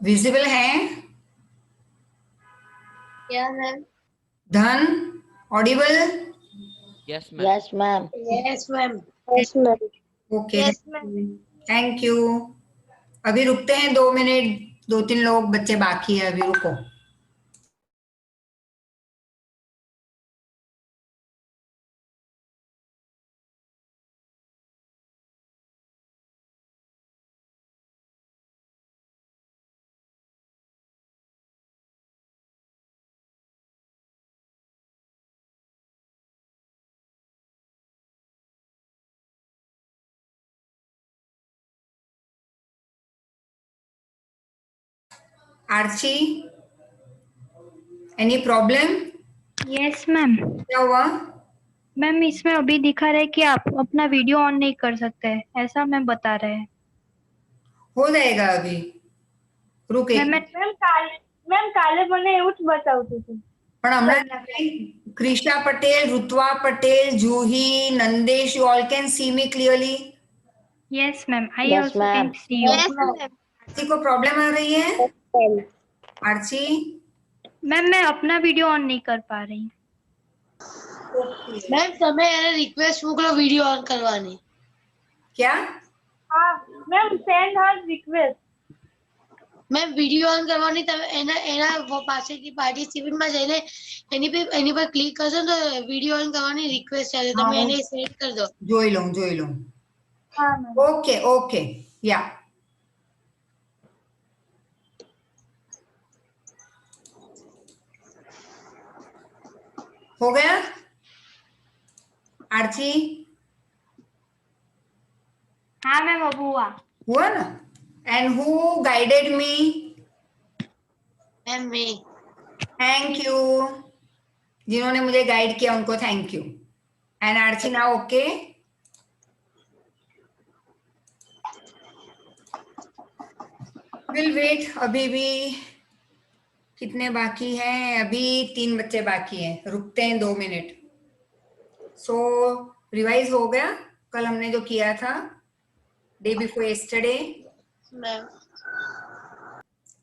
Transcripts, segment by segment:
Visible हैं? या ma'am. धन Audible? Yes ma'am. Yes ma'am. Yes ma'am. Yes ma'am. Okay, yes ma'am. Thank you. अभी रुकते हैं 2 मिनट, 2-3 लोग बच्चे बाकी है, अभी रुको। Archi, any problem? Yes ma'am. क्या हुआ? मैम इसमें अभी दिखा रहा है कि आप अपना वीडियो ऑन नहीं कर सकते, ऐसा मैम बता रहे हैं। हो जाएगा अभी, रुक एक। મેમ કાલે મને એવું જ બતાવતું હતું. પણ હમણાં Krisha Patel, Rutwa Patel, Juhi, Nandesh, you all can see me clearly? Yes ma'am, I Yes, also ma'am. Can see you. Yes ma'am. Aarti को प्रॉब्लम आ रही है? आरती, मैम मैं अपना वीडियो ऑन नहीं कर पा रही। મેમ તમે એને રિક્વેસ્ટ મોકલો વિડિયો ઓન કરવાની. क्या? હા ma'am send Har request. Ma'am video on કરવાની તમે એના એના પાસેથી પાર્ટિસિપેટ માં જઈને એની પર ક્લિક કરશો તો વિડિયો ઓન કરવાની રિક્વેસ્ટ આવે તમે એને સેન્ડ કરી દો. જોઈ લઉં. હા મેમ. ओके या। हो गया आरती? हाँ मैम अब हुआ ना? And who guided me? Ma'am મે. थैंक यू, जिन्होंने मुझे गाइड किया उनको thank you. And Aarti now okay? Will wait, अभी भी कितने बाकी हैं? अभी 3 बच्चे बाकी हैं, रुकते हैं 2 मिनट। सो रिवाइज हो गया कल हमने जो किया था, day before yesterday? Ma'am.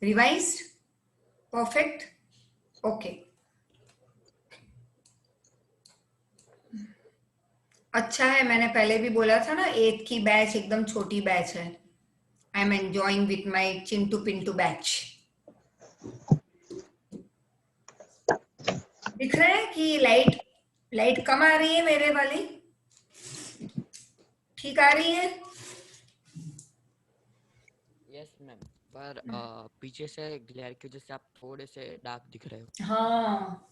Revised? Perfect, okay. अच्छा है, मैंने पहले भी बोला था ना 8th की बैच एकदम छोटी बैच है। I am enjoying with my Chintu Pintu batch. दिख रहा है कि लाइट कम आ रही है मेरे वाली? ठीक आ रही है? यस मैम, पर पीछे से ग्लेयर की वजह से आप थोड़े से डार्क दिख रहे हो। हाँ,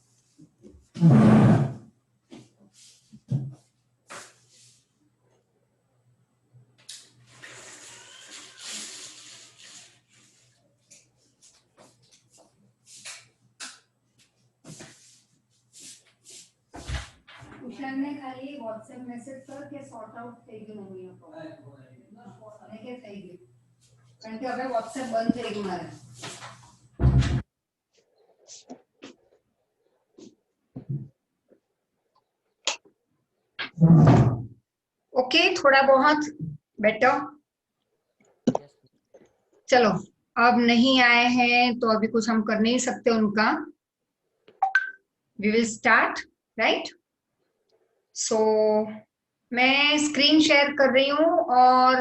ने खाली व्हाट्सएप મેસેજ કર કે સોર્ટ આઉટ થઈ ગયું મમ્મીનો પ્રોબ્લેમ કે થઈ ગયું, કારણ કે હવે WhatsApp બંધ થઈ ગયું મારે। ओके, थोड़ा बहुत बेटर। चलो, अब नहीं आए हैं तो अभी कुछ हम कर नहीं सकते उनका। We will start, right? So मैं स्क्रीन शेयर कर रही हूँ और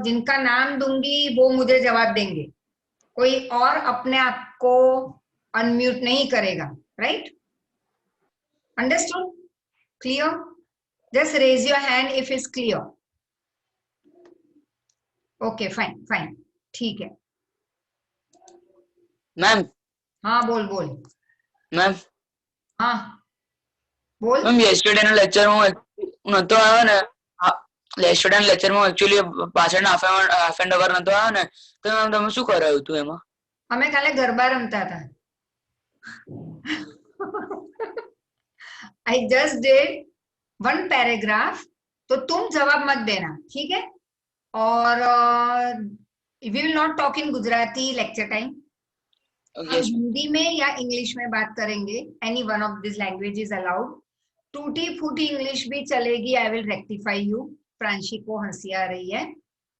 जिनका नाम दूंगी वो मुझे जवाब देंगे। कोई और अपने आप को अनम्यूट नहीं करेगा, right? Understood? Clear? Just raise your hand if it's clear. Okay, fine, ठीक है। मैम। हाँ बोल मैम। हाँ बोल। मैम yesterday ના લેક્ચર હું નતો આવ્યો ને, yesterday ના લેક્ચર માં एक्चुअली પાછળના હાફ એન અવર નતો આવ્યો ને, તો મેમ તમે શું કરાયું હતું એમાં? અમે કાલે ગરબા રમતા હતા। I just did one paragraph, तो तुम जवाब मत देना, ठीक है? और we will not talk in Gujarati lecture time। हम हिंदी में या इंग्लिश में बात करेंगे। Any one of this language is allowed. टूटी फूटी इंग्लिश भी चलेगी। I will rectify you. Pranshi को हंसी आ रही है,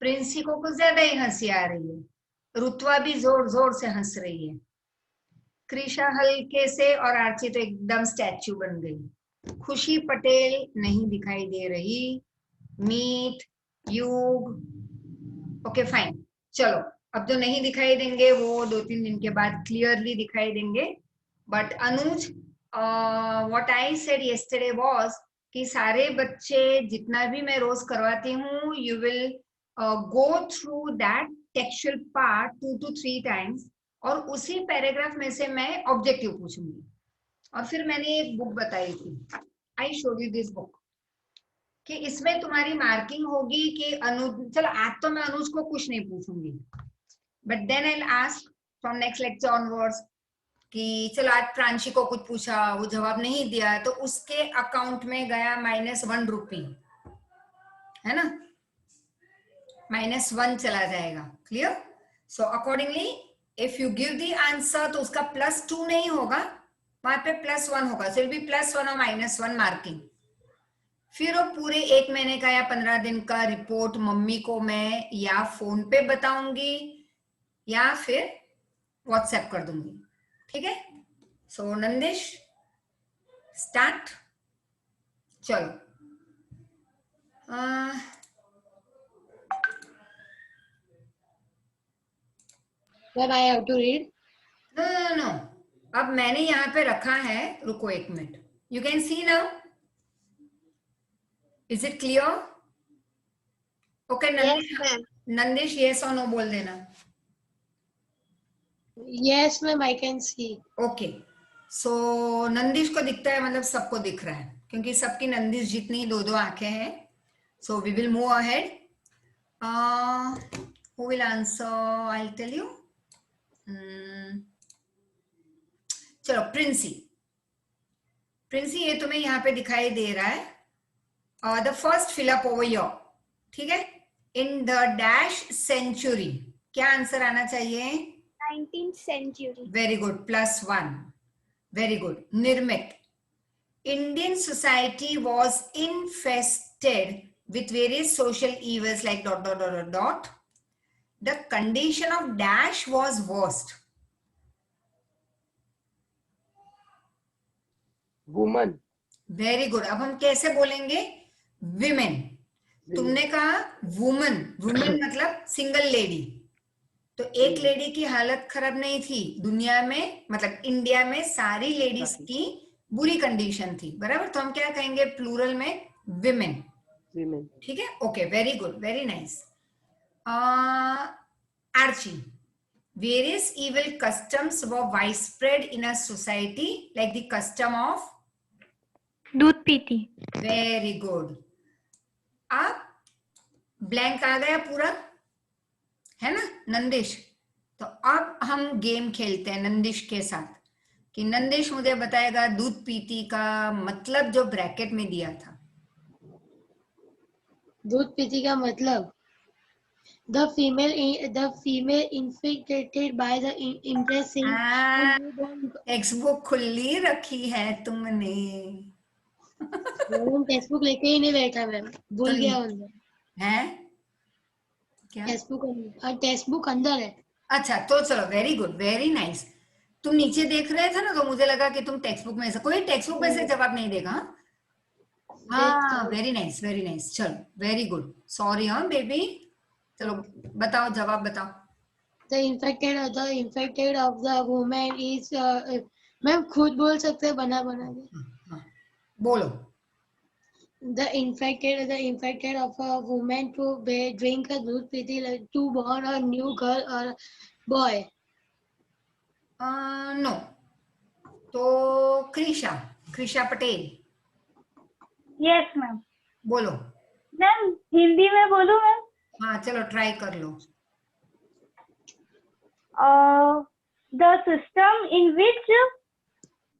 प्रिंसी को कुछ ज्यादा ही हंसी आ रही है, रुतवा भी जोर जोर से हंस रही है, कृषा हल्के से, और आरची तो एकदम स्टैच्यू बन गई। खुशी पटेल नहीं दिखाई दे रही। मीत, युग, ओके फाइन। चलो, अब जो नहीं दिखाई देंगे वो 2-3 दिन के बाद क्लियरली दिखाई देंगे। But Anuj, what I said yesterday was कि सारे बच्चे जितना भी मैं रोज करवाती हूँ, you will go through that textual part 2 to 3 times, और उसी पैराग्राफ में से मैं ऑब्जेक्टिव पूछूंगी। और फिर मैंने एक बुक बताई थी, I showed you this book, कि इसमें तुम्हारी मार्किंग होगी कि अनुज, चलो आज तो मैं अनुज को कुछ नहीं पूछूंगी, but then I ask from next lecture onwards कि चलो आज प्रांशी को कुछ पूछा, वो जवाब नहीं दिया, तो उसके अकाउंट में गया -1 रुपी, है ना, -1 चला जाएगा। Clear? So accordingly if you give the answer तो उसका +2 नहीं होगा, वहां पे +1 होगा, सो विल बी +1 और -1 मार्किंग। फिर वो पूरे 1 महीने का या 15 दिन का रिपोर्ट मम्मी को मैं या फोन पे बताऊंगी या फिर व्हाट्सएप कर दूंगी। ठीक है? So Nandish start. चलो, Then I have to read. No, अब मैंने यहाँ पे रखा है, रुको 1 minute, you can see now, is it clear? Okay Nandish yes और नो बोल देना। Yes, ma'am, I can see. Okay, so Nandish को दिखता है, मतलब सबको दिख रहा है, क्योंकि सबकी नंदिश जितनी 2-2 आंखें हैं। So we will move ahead. Who will answer? I will tell you. चलो, प्रिंसी, ये तुम्हें यहाँ पे दिखाई दे रहा है। The first fill up over your, ठीक है, इन द डैश सेंचुरी, क्या आंसर आना चाहिए? 19th century. Very good, +1, very good. निर्मित, Indian society was infested with various social evils like ... The condition of dash was worst. Woman. Very good. अब हम कैसे बोलेंगे? विमेन। तुमने कहा वुमन, मतलब सिंगल लेडी, तो एक लेडी की हालत खराब नहीं थी दुनिया में, मतलब इंडिया में सारी लेडीज की बुरी कंडीशन थी, बराबर? तो हम क्या कहेंगे प्लूरल में? विमेन। ठीक है, okay, very good, very nice. Archi, various evil customs were widespread in a society like the custom of दूध पीती। Very good. अब ब्लैंक आ गया पूरा, है ना नंदिश? तो अब हम गेम खेलते हैं नंदिश के साथ, कि नंदिश मुझे बताएगा दूध पीती का मतलब जो ब्रैकेट में दिया था। दूध पीती का मतलब the female infected by the impressing text book खुली रखी है तुमने। टेक्स्ट बुक लेके ही नहीं बैठा मैम, भूल गया अंदर है क्या? टेक्स्ट बुक अंदर है। अच्छा, तो चलो, वेरी गुड, वेरी नाइस। तुम नीचे देख रहे थे ना, तो मुझे लगा कि तुम टेक्स्ट बुक में से, कोई टेक्स्ट बुक में से जवाब नहीं देगा। हाँ, वेरी नाइस, वेरी नाइस। चलो, वेरी गुड, सॉरी हाँ बेबी। चलो बताओ, जवाब बताओ। The infected of the woman is ma'am खुद बोल सकते हैं बना के। बोलो। The infected of a woman to drink a दूध पीती to born a new girl or boy. No, तो कृषा पटेल। Yes, ma'am. बोलो। मैम हिंदी में बोलूं मैम? हाँ चलो, ट्राई कर लो। The system in which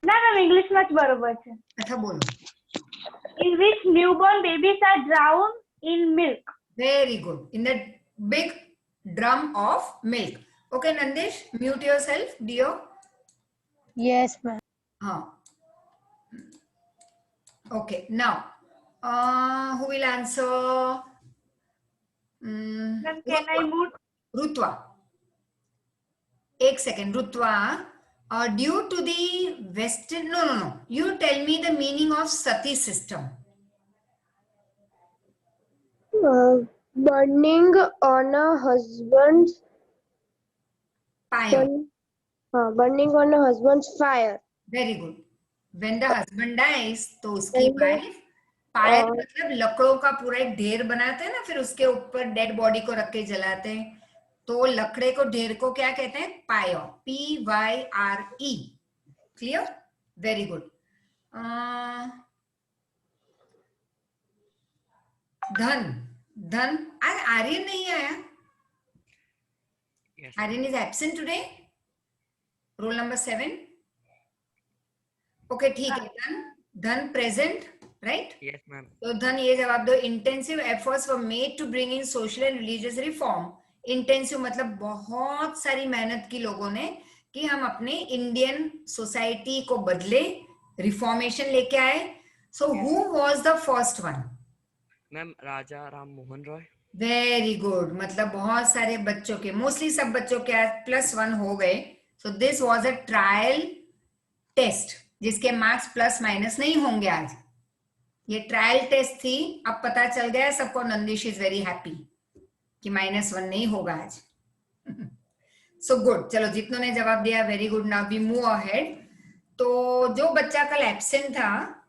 ना मैम इंग्लिश में बरोबर है। अच्छा बोलो। In which newborn babies are drowned in milk. Very good. In that big drum of milk. Okay, Nandish, mute yourself, dear. Yes, ma'am. हाँ. Okay, now who will answer? Ma'am, can I mute? Rutwa. एक second Rutwa, due to the western, no, you tell me the meaning of sati system. Burning on a husband's Pyre. burning on a husband's fire. Very good. When the husband dies, तो उसकी wife fire मतलब लकड़ों का पूरा एक ढेर बनाते हैं ना, फिर उसके ऊपर डेड बॉडी को रख के जलाते हैं, तो लकड़े को ढेर को क्या कहते हैं? Pyre. PYRE. Clear? Very good. धन आज आर्यन नहीं आया. Aryan is absent today. Roll number 7. Okay ठीक है. धन प्रेजेंट, राइट? Yes, ma'am. तो धन ये जवाब दो. Intensive efforts were made to bring in social and religious reform. Intensive मतलब बहुत सारी मेहनत की लोगों ने कि हम अपने इंडियन सोसाइटी को बदले, रिफॉर्मेशन लेके आए. So who was the first one? Ma'am Raja Ram Mohan Roy. Very good. मतलब बहुत सारे बच्चों के, मोस्टली सब बच्चों के +1 हो गए. So this was a trial test जिसके मार्क्स प्लस माइनस नहीं होंगे आज. ये ट्रायल टेस्ट थी. अब पता चल गया सबको. नंदिश इज वेरी हैप्पी कि -1 नहीं होगा आज. So good. चलो जितनों ने जवाब दिया very good. Now we move ahead. तो जो बच्चा कल एब्सेंट था,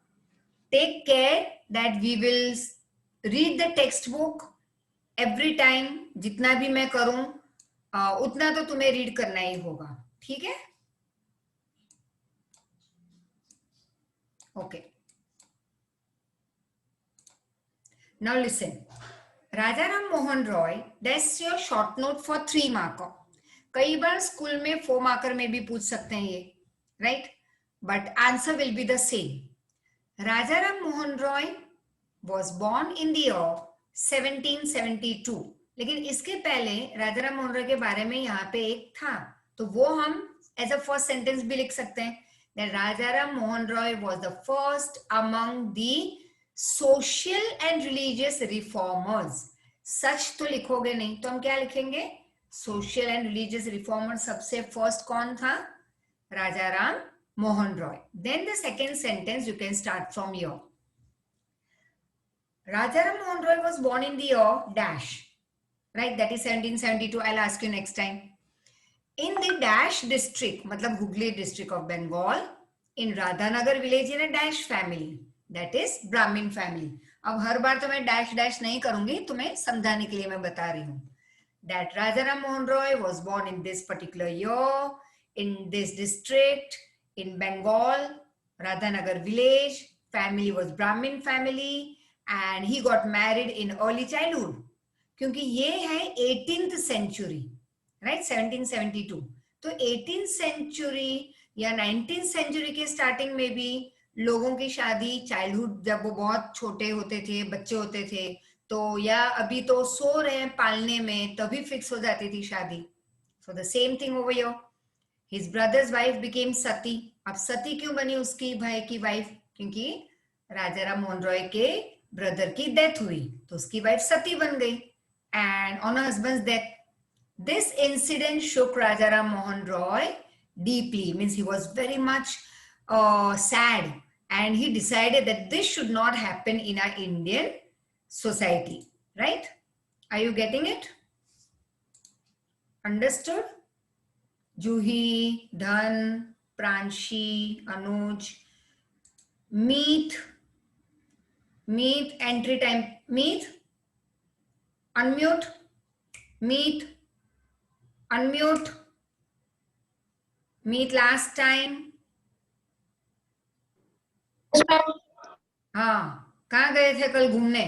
take care that we will read the text book every time. जितना भी मैं करूं उतना तो तुम्हें रीड करना ही होगा. ठीक है? Okay. Now listen. Rajaram Mohan Roy, that's your short note for 3 marker. कई बार स्कूल में 4 मार्कर में भी पूछ सकते हैं ये, right? But answer will be the same. Rajaram Mohan Roy was born in the year 1772. लेकिन इसके पहले राजाराम मोहन रॉय के बारे में यहाँ पे एक था, तो वो हम एज अ फर्स्ट सेंटेंस भी लिख सकते हैं. That Rajaram Mohan Roy was the first among the social and religious reformers. सच तो लिखोगे नहीं, तो हम क्या लिखेंगे? सोशल एंड रिलीजियस रिफॉर्मर सबसे फर्स्ट कौन था? Rajaram Mohan Roy. Then the second sentence you can start from your. Rajaram Mohan Roy was born in the year dash, right? That is 1772. I'll ask you next time. In the dash district, मतलब Hooghly district of Bengal, in Radhanagar village in a dash family. That is Brahmin family. अब हर बार तो मैं dash dash नहीं करूंगी, तुम्हें समझाने के लिए मैं बता रही हूँ. That Rajaram Mohan Roy was born in this particular year, in this district, in Bengal, Radhanagar village. Family was Brahmin family. And he got married in early childhood. क्योंकि ये है 18th century, right? 1772. तो 18th century या 19th century के starting में भी लोगों की शादी चाइल्डहुड, जब वो बहुत छोटे होते थे, बच्चे होते थे, तो या अभी तो सो रहे हैं पालने में, तभी फिक्स हो जाती थी शादी. So the same thing over here. His brother's wife became Sati. अब सती क्यों बनी उसकी भाई की वाइफ? क्योंकि राजाराम मोहन रॉय के ब्रदर की डेथ हुई, तो उसकी वाइफ सती बन गई. And on husband's death, this incident shook Rajaram Mohan Roy deeply. Means he was very much sad, and he decided that this should not happen in our Indian society. Right? Are you getting it? Understood? Juhi, Dhan, Pranshi, Anuj, Meet, entry time. Meet, unmute. Meet, unmute. Meet last time. हाँ, कहाँ गए थे कल घूमने?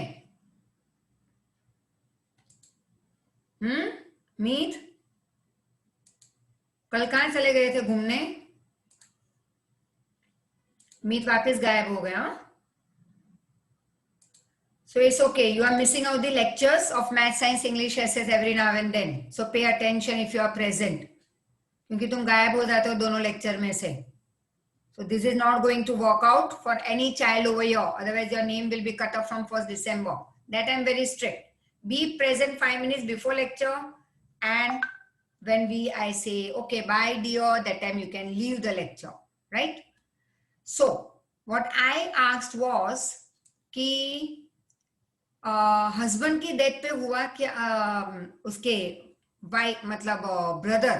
मीत, कल कहाँ चले गए थे घूमने? मीत वापस गायब हो गया. So it's okay. You are missing out the lectures of math, science, English essays every now and then. So pay attention if you are present. क्योंकि तुम गायब हो जाते हो दोनों लेक्चर में से. So this is not going to work out for any child over here. Otherwise your name will be cut off from 1st December. That I'm very strict. Be present 5 minutes before lecture and when I say, okay, bye dear, that time you can leave the lecture, right? So what I asked was कि husband की death पे हुआ कि उसके wife मतलब brother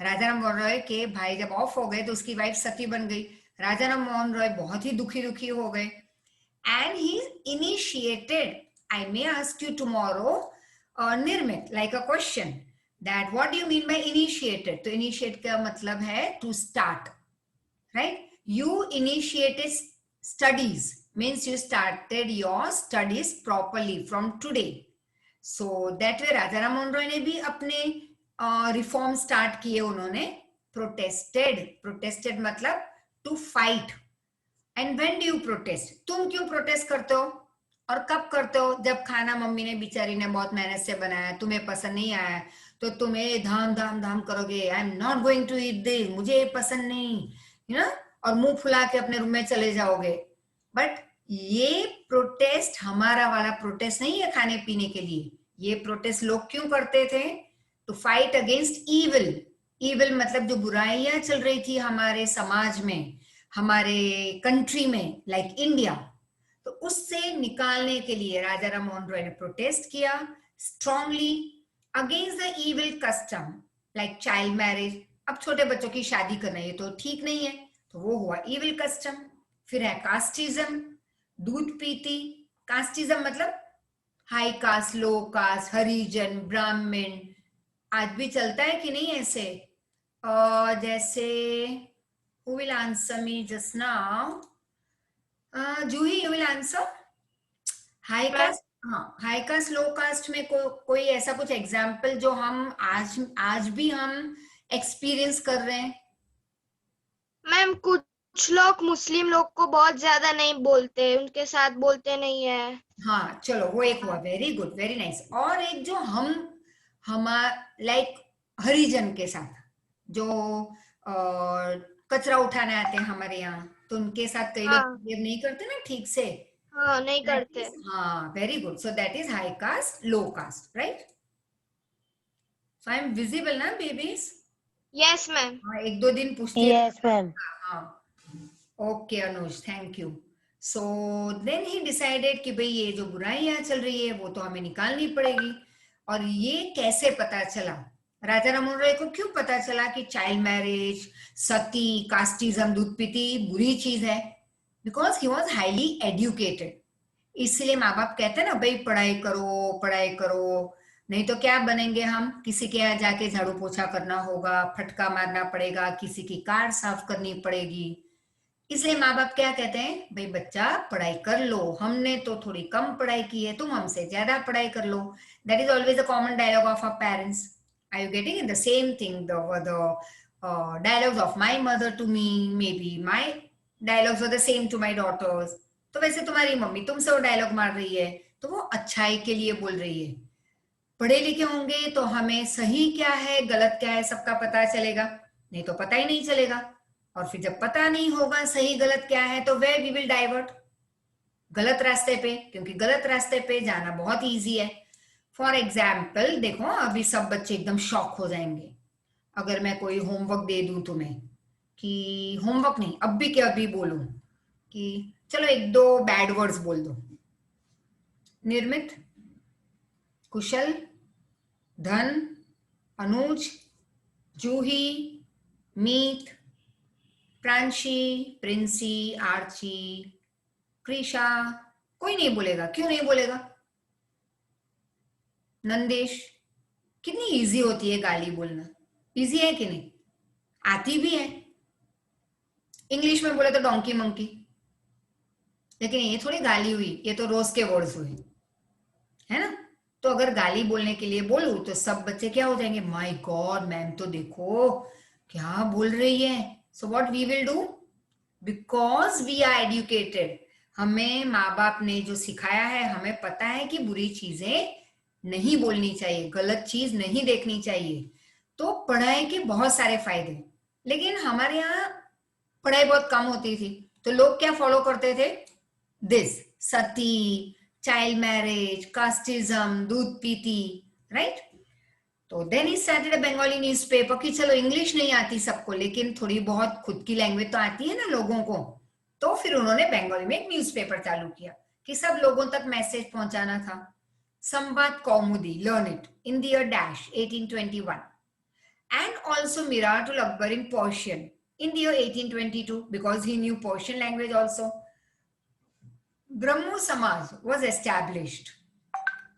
Rajaram Mohan Roy के भाई जब ऑफ हो गए तो उसकी वाइफ सती बन गई। राजाराम मोहन रॉय बहुत ही दुखी हो गए and he initiated, I may ask you tomorrow निर्मित like a question that what do you mean by initiated. तो इनिशिएट का मतलब है to start, right? You initiated studies means you started your studies properly from today. So that way Rajaram Mohan Roy ने भी अपने reform start किए। उन्होंने protested मतलब to fight. And when do you protest? तुम क्यों प्रोटेस्ट करते हो और कब करते हो? जब खाना मम्मी ने बेचारी ने बहुत मेहनत से बनाया, तुम्हें पसंद नहीं आया तो तुम्हें धाम करोगे, I am not going to eat this, मुझे पसंद नहीं, यू नो, और मुंह फुला के अपने रूम में चले जाओगे। बट ये प्रोटेस्ट हमारा वाला प्रोटेस्ट नहीं है खाने पीने के लिए। ये प्रोटेस्ट लोग क्यों करते थे? To fight against evil. Evil मतलब जो बुराइयां चल रही थी हमारे समाज में, हमारे कंट्री में, लाइक इंडिया, तो उससे निकालने के लिए राजाराम मोहन रॉय ने प्रोटेस्ट किया strongly against the evil custom like child marriage. अब छोटे बच्चों की शादी करना ये तो ठीक नहीं है, तो वो हुआ ईविल कस्टम। फिर है कास्टिज्म, दूध पीती। कास्टिज्म मतलब हाई कास्ट, लो कास्ट, हरिजन, ब्राह्मण। आज भी चलता है कि नहीं ऐसे? जैसे who will answer me just now? Juhi, you will answer? High cast, हाँ, हाई कास्ट लो कास्ट में कोई ऐसा कुछ एग्जाम्पल जो हम आज भी हम एक्सपीरियंस कर रहे हैं? मैम कुछ लोग मुस्लिम लोग को बहुत ज्यादा नहीं बोलते, उनके साथ बोलते नहीं है। हाँ चलो, वो एक हुआ, वेरी गुड, वेरी नाइस। और एक जो हम लाइक हरिजन के साथ जो कचरा उठाने आते हैं हमारे यहाँ, तो उनके साथ कई लोग बिहेव नहीं करते ना ठीक से। हाँ, नहीं करते। हाँ, very good. So that is high caste, low caste, right? So I am visible ना बेबीज? Yes ma'am. हाँ, एक दो दिन पूछती है। Yes ma'am. हाँ, okay Anuj, thank you. So then he decided कि भाई ये जो बुराइयां चल रही है वो तो हमें निकालनी पड़ेगी। और ये कैसे पता चला? राजाराम मोहन रॉय को क्यों पता चला कि चाइल्ड मैरिज, सती, कास्टिज्म, दूध पीती बुरी चीज है? Because he was highly educated. इसलिए माँ बाप कहते हैं ना, भाई पढ़ाई करो, नहीं तो क्या बनेंगे हम? किसी के यहाँ जाके झाड़ू पोछा करना होगा, फटका मारना पड़ेगा, किसी की कार साफ करनी पड़ेगी। इसलिए माँ बाप क्या कहते हैं? भाई बच्चा पढ़ाई कर लो, हमने तो थोड़ी कम पढ़ाई की है, तुम हमसे ज्यादा पढ़ाई कर लो। That is always the common dialogue of our parents. Are you getting it? The same thing, the dialogues of my mother to me, maybe my dialogues are the same to my daughters. तो वैसे तुम्हारी mummy तुमसे वो dialogue मार रही है तो वो अच्छाई के लिए बोल रही है। पढ़े लिखे होंगे तो हमें सही क्या है गलत क्या है सबका पता चलेगा, नहीं तो पता ही नहीं चलेगा। और फिर जब पता नहीं होगा सही गलत क्या है तो वे वी विल डाइवर्ट गलत रास्ते पे, क्योंकि गलत रास्ते पे जाना बहुत इजी है। फॉर एग्जाम्पल देखो, अभी सब बच्चे एकदम शॉक हो जाएंगे अगर मैं कोई होमवर्क दे दूं तुम्हें, कि होमवर्क नहीं, अभी के अभी बोलूं कि चलो एक दो बैड वर्ड्स बोल दो। निर्मित, कुशल, धन, अनुज, जूही, मीत, प्रांशी, प्रिंसी, आर्ची, कृषा। कोई नहीं बोलेगा। क्यों नहीं बोलेगा? नंदेश, कितनी इजी होती है गाली बोलना, इजी है कि नहीं? आती भी है। इंग्लिश में बोले तो डोंकी मंकी, लेकिन ये थोड़ी गाली हुई, ये तो रोज के वर्ड्स हुए, है ना? तो अगर गाली बोलने के लिए बोलूं तो सब बच्चे क्या हो जाएंगे? माय गॉड, मैम तो देखो क्या बोल रही है। So what we will do? Because we are educated, हमें माँ बाप ने जो सिखाया है, हमें पता है कि बुरी चीजें नहीं बोलनी चाहिए, गलत चीज नहीं देखनी चाहिए। तो पढ़ाई के बहुत सारे फायदे, लेकिन हमारे यहाँ पढ़ाई बहुत कम होती थी, तो लोग क्या फॉलो करते थे? This, sati, child marriage, casteism, दूध पीती, राइट? तो then he started a Bengali newspaper कि चलो इंग्लिश नहीं आती सबको लेकिन थोड़ी बहुत खुद की लैंग्वेज तो आती है ना लोगों को, तो फिर उन्होंने बंगाली में एक न्यूज़पेपर चालू किया कि सब लोगों तक मैसेज पहुंचाना था। संवाद कौमुदी, learn it in the year dash 1821, and also Miratul Akbar in Persian in the year 1822 because he knew Persian language also. Brahmo Samaj was established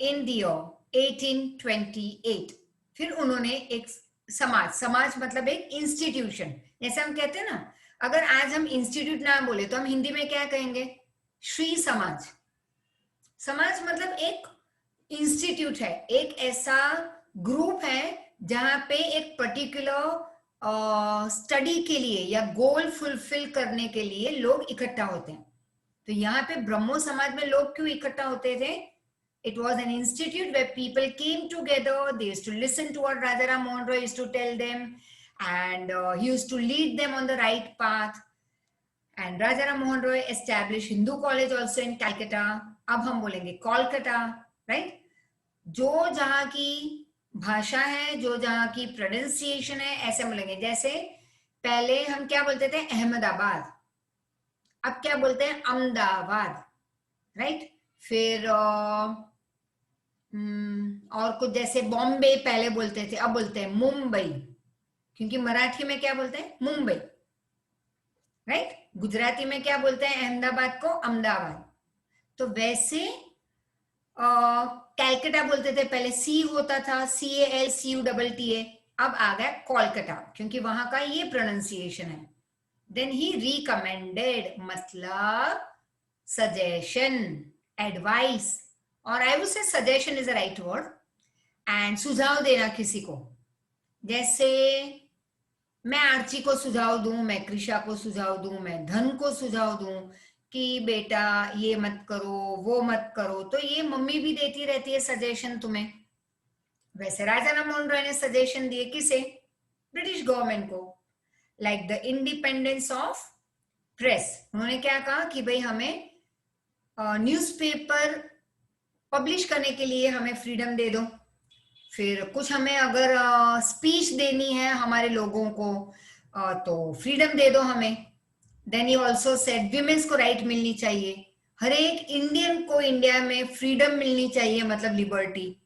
in the year 1828. फिर उन्होंने एक समाज, समाज मतलब एक इंस्टीट्यूशन, जैसे हम कहते हैं ना, अगर आज हम इंस्टीट्यूट ना बोले तो हम हिंदी में क्या कहेंगे? श्री समाज। समाज मतलब एक इंस्टीट्यूट है, एक ऐसा ग्रुप है जहां पे एक पर्टिकुलर स्टडी के लिए या गोल फुलफिल करने के लिए लोग इकट्ठा होते हैं। तो यहाँ पे ब्रह्मो समाज में लोग क्यों इकट्ठा होते थे? It was an institute where people came together. They used to listen to what Rajaram Mohan Roy used to tell them, and he used to lead them on the right path. And Rajaram Mohan Roy established Hindu College also in Calcutta. अब हम बोलेंगे Kolkata, right? जो जहाँ की भाषा है, जो जहाँ की प्रोनाउंसिएशन है, ऐसे बोलेंगे। जैसे पहले हम क्या बोलते थे? अहमदाबाद, अब क्या बोलते हैं? अहमदाबाद, राइट? फिर और कुछ जैसे बॉम्बे पहले बोलते थे, अब बोलते हैं मुंबई, क्योंकि मराठी में क्या बोलते हैं? मुंबई, राइट? गुजराती में क्या बोलते हैं? अहमदाबाद को अहमदाबाद। तो वैसे कैलकाटा बोलते थे पहले, सी होता था, CALCUTTA, अब आ गया कोलकाता, क्योंकि वहां का ये प्रोनाउंसिएशन है। देन ही रिकमेंडेड, मतलब सजेशन, एडवाइस, और I would say suggestion is a right word, and सुझाव देना किसी को। जैसे मैं आर्ची को सुझाव दूं, मैं कृषा को सुझाव दूं, मैं धन को सुझाव दूं कि बेटा ये मत करो, वो मत करो, तो ये मम्मी भी देती रहती है सजेशन तुम्हें। वैसे राजाराम मोहन रॉय ने सजेशन दिए किसे? ब्रिटिश गवर्नमेंट को, like the independence of press. उन्होंने क्या कहा कि भाई हमें न्यूज़पेपर पब्लिश करने के लिए हमें फ्रीडम दे दो। फिर कुछ हमें अगर स्पीच देनी है हमारे लोगों को तो फ्रीडम दे दो हमें। Then you also said women's को राइट मिलनी चाहिए, हर एक इंडियन को इंडिया में फ्रीडम मिलनी चाहिए, मतलब liberty.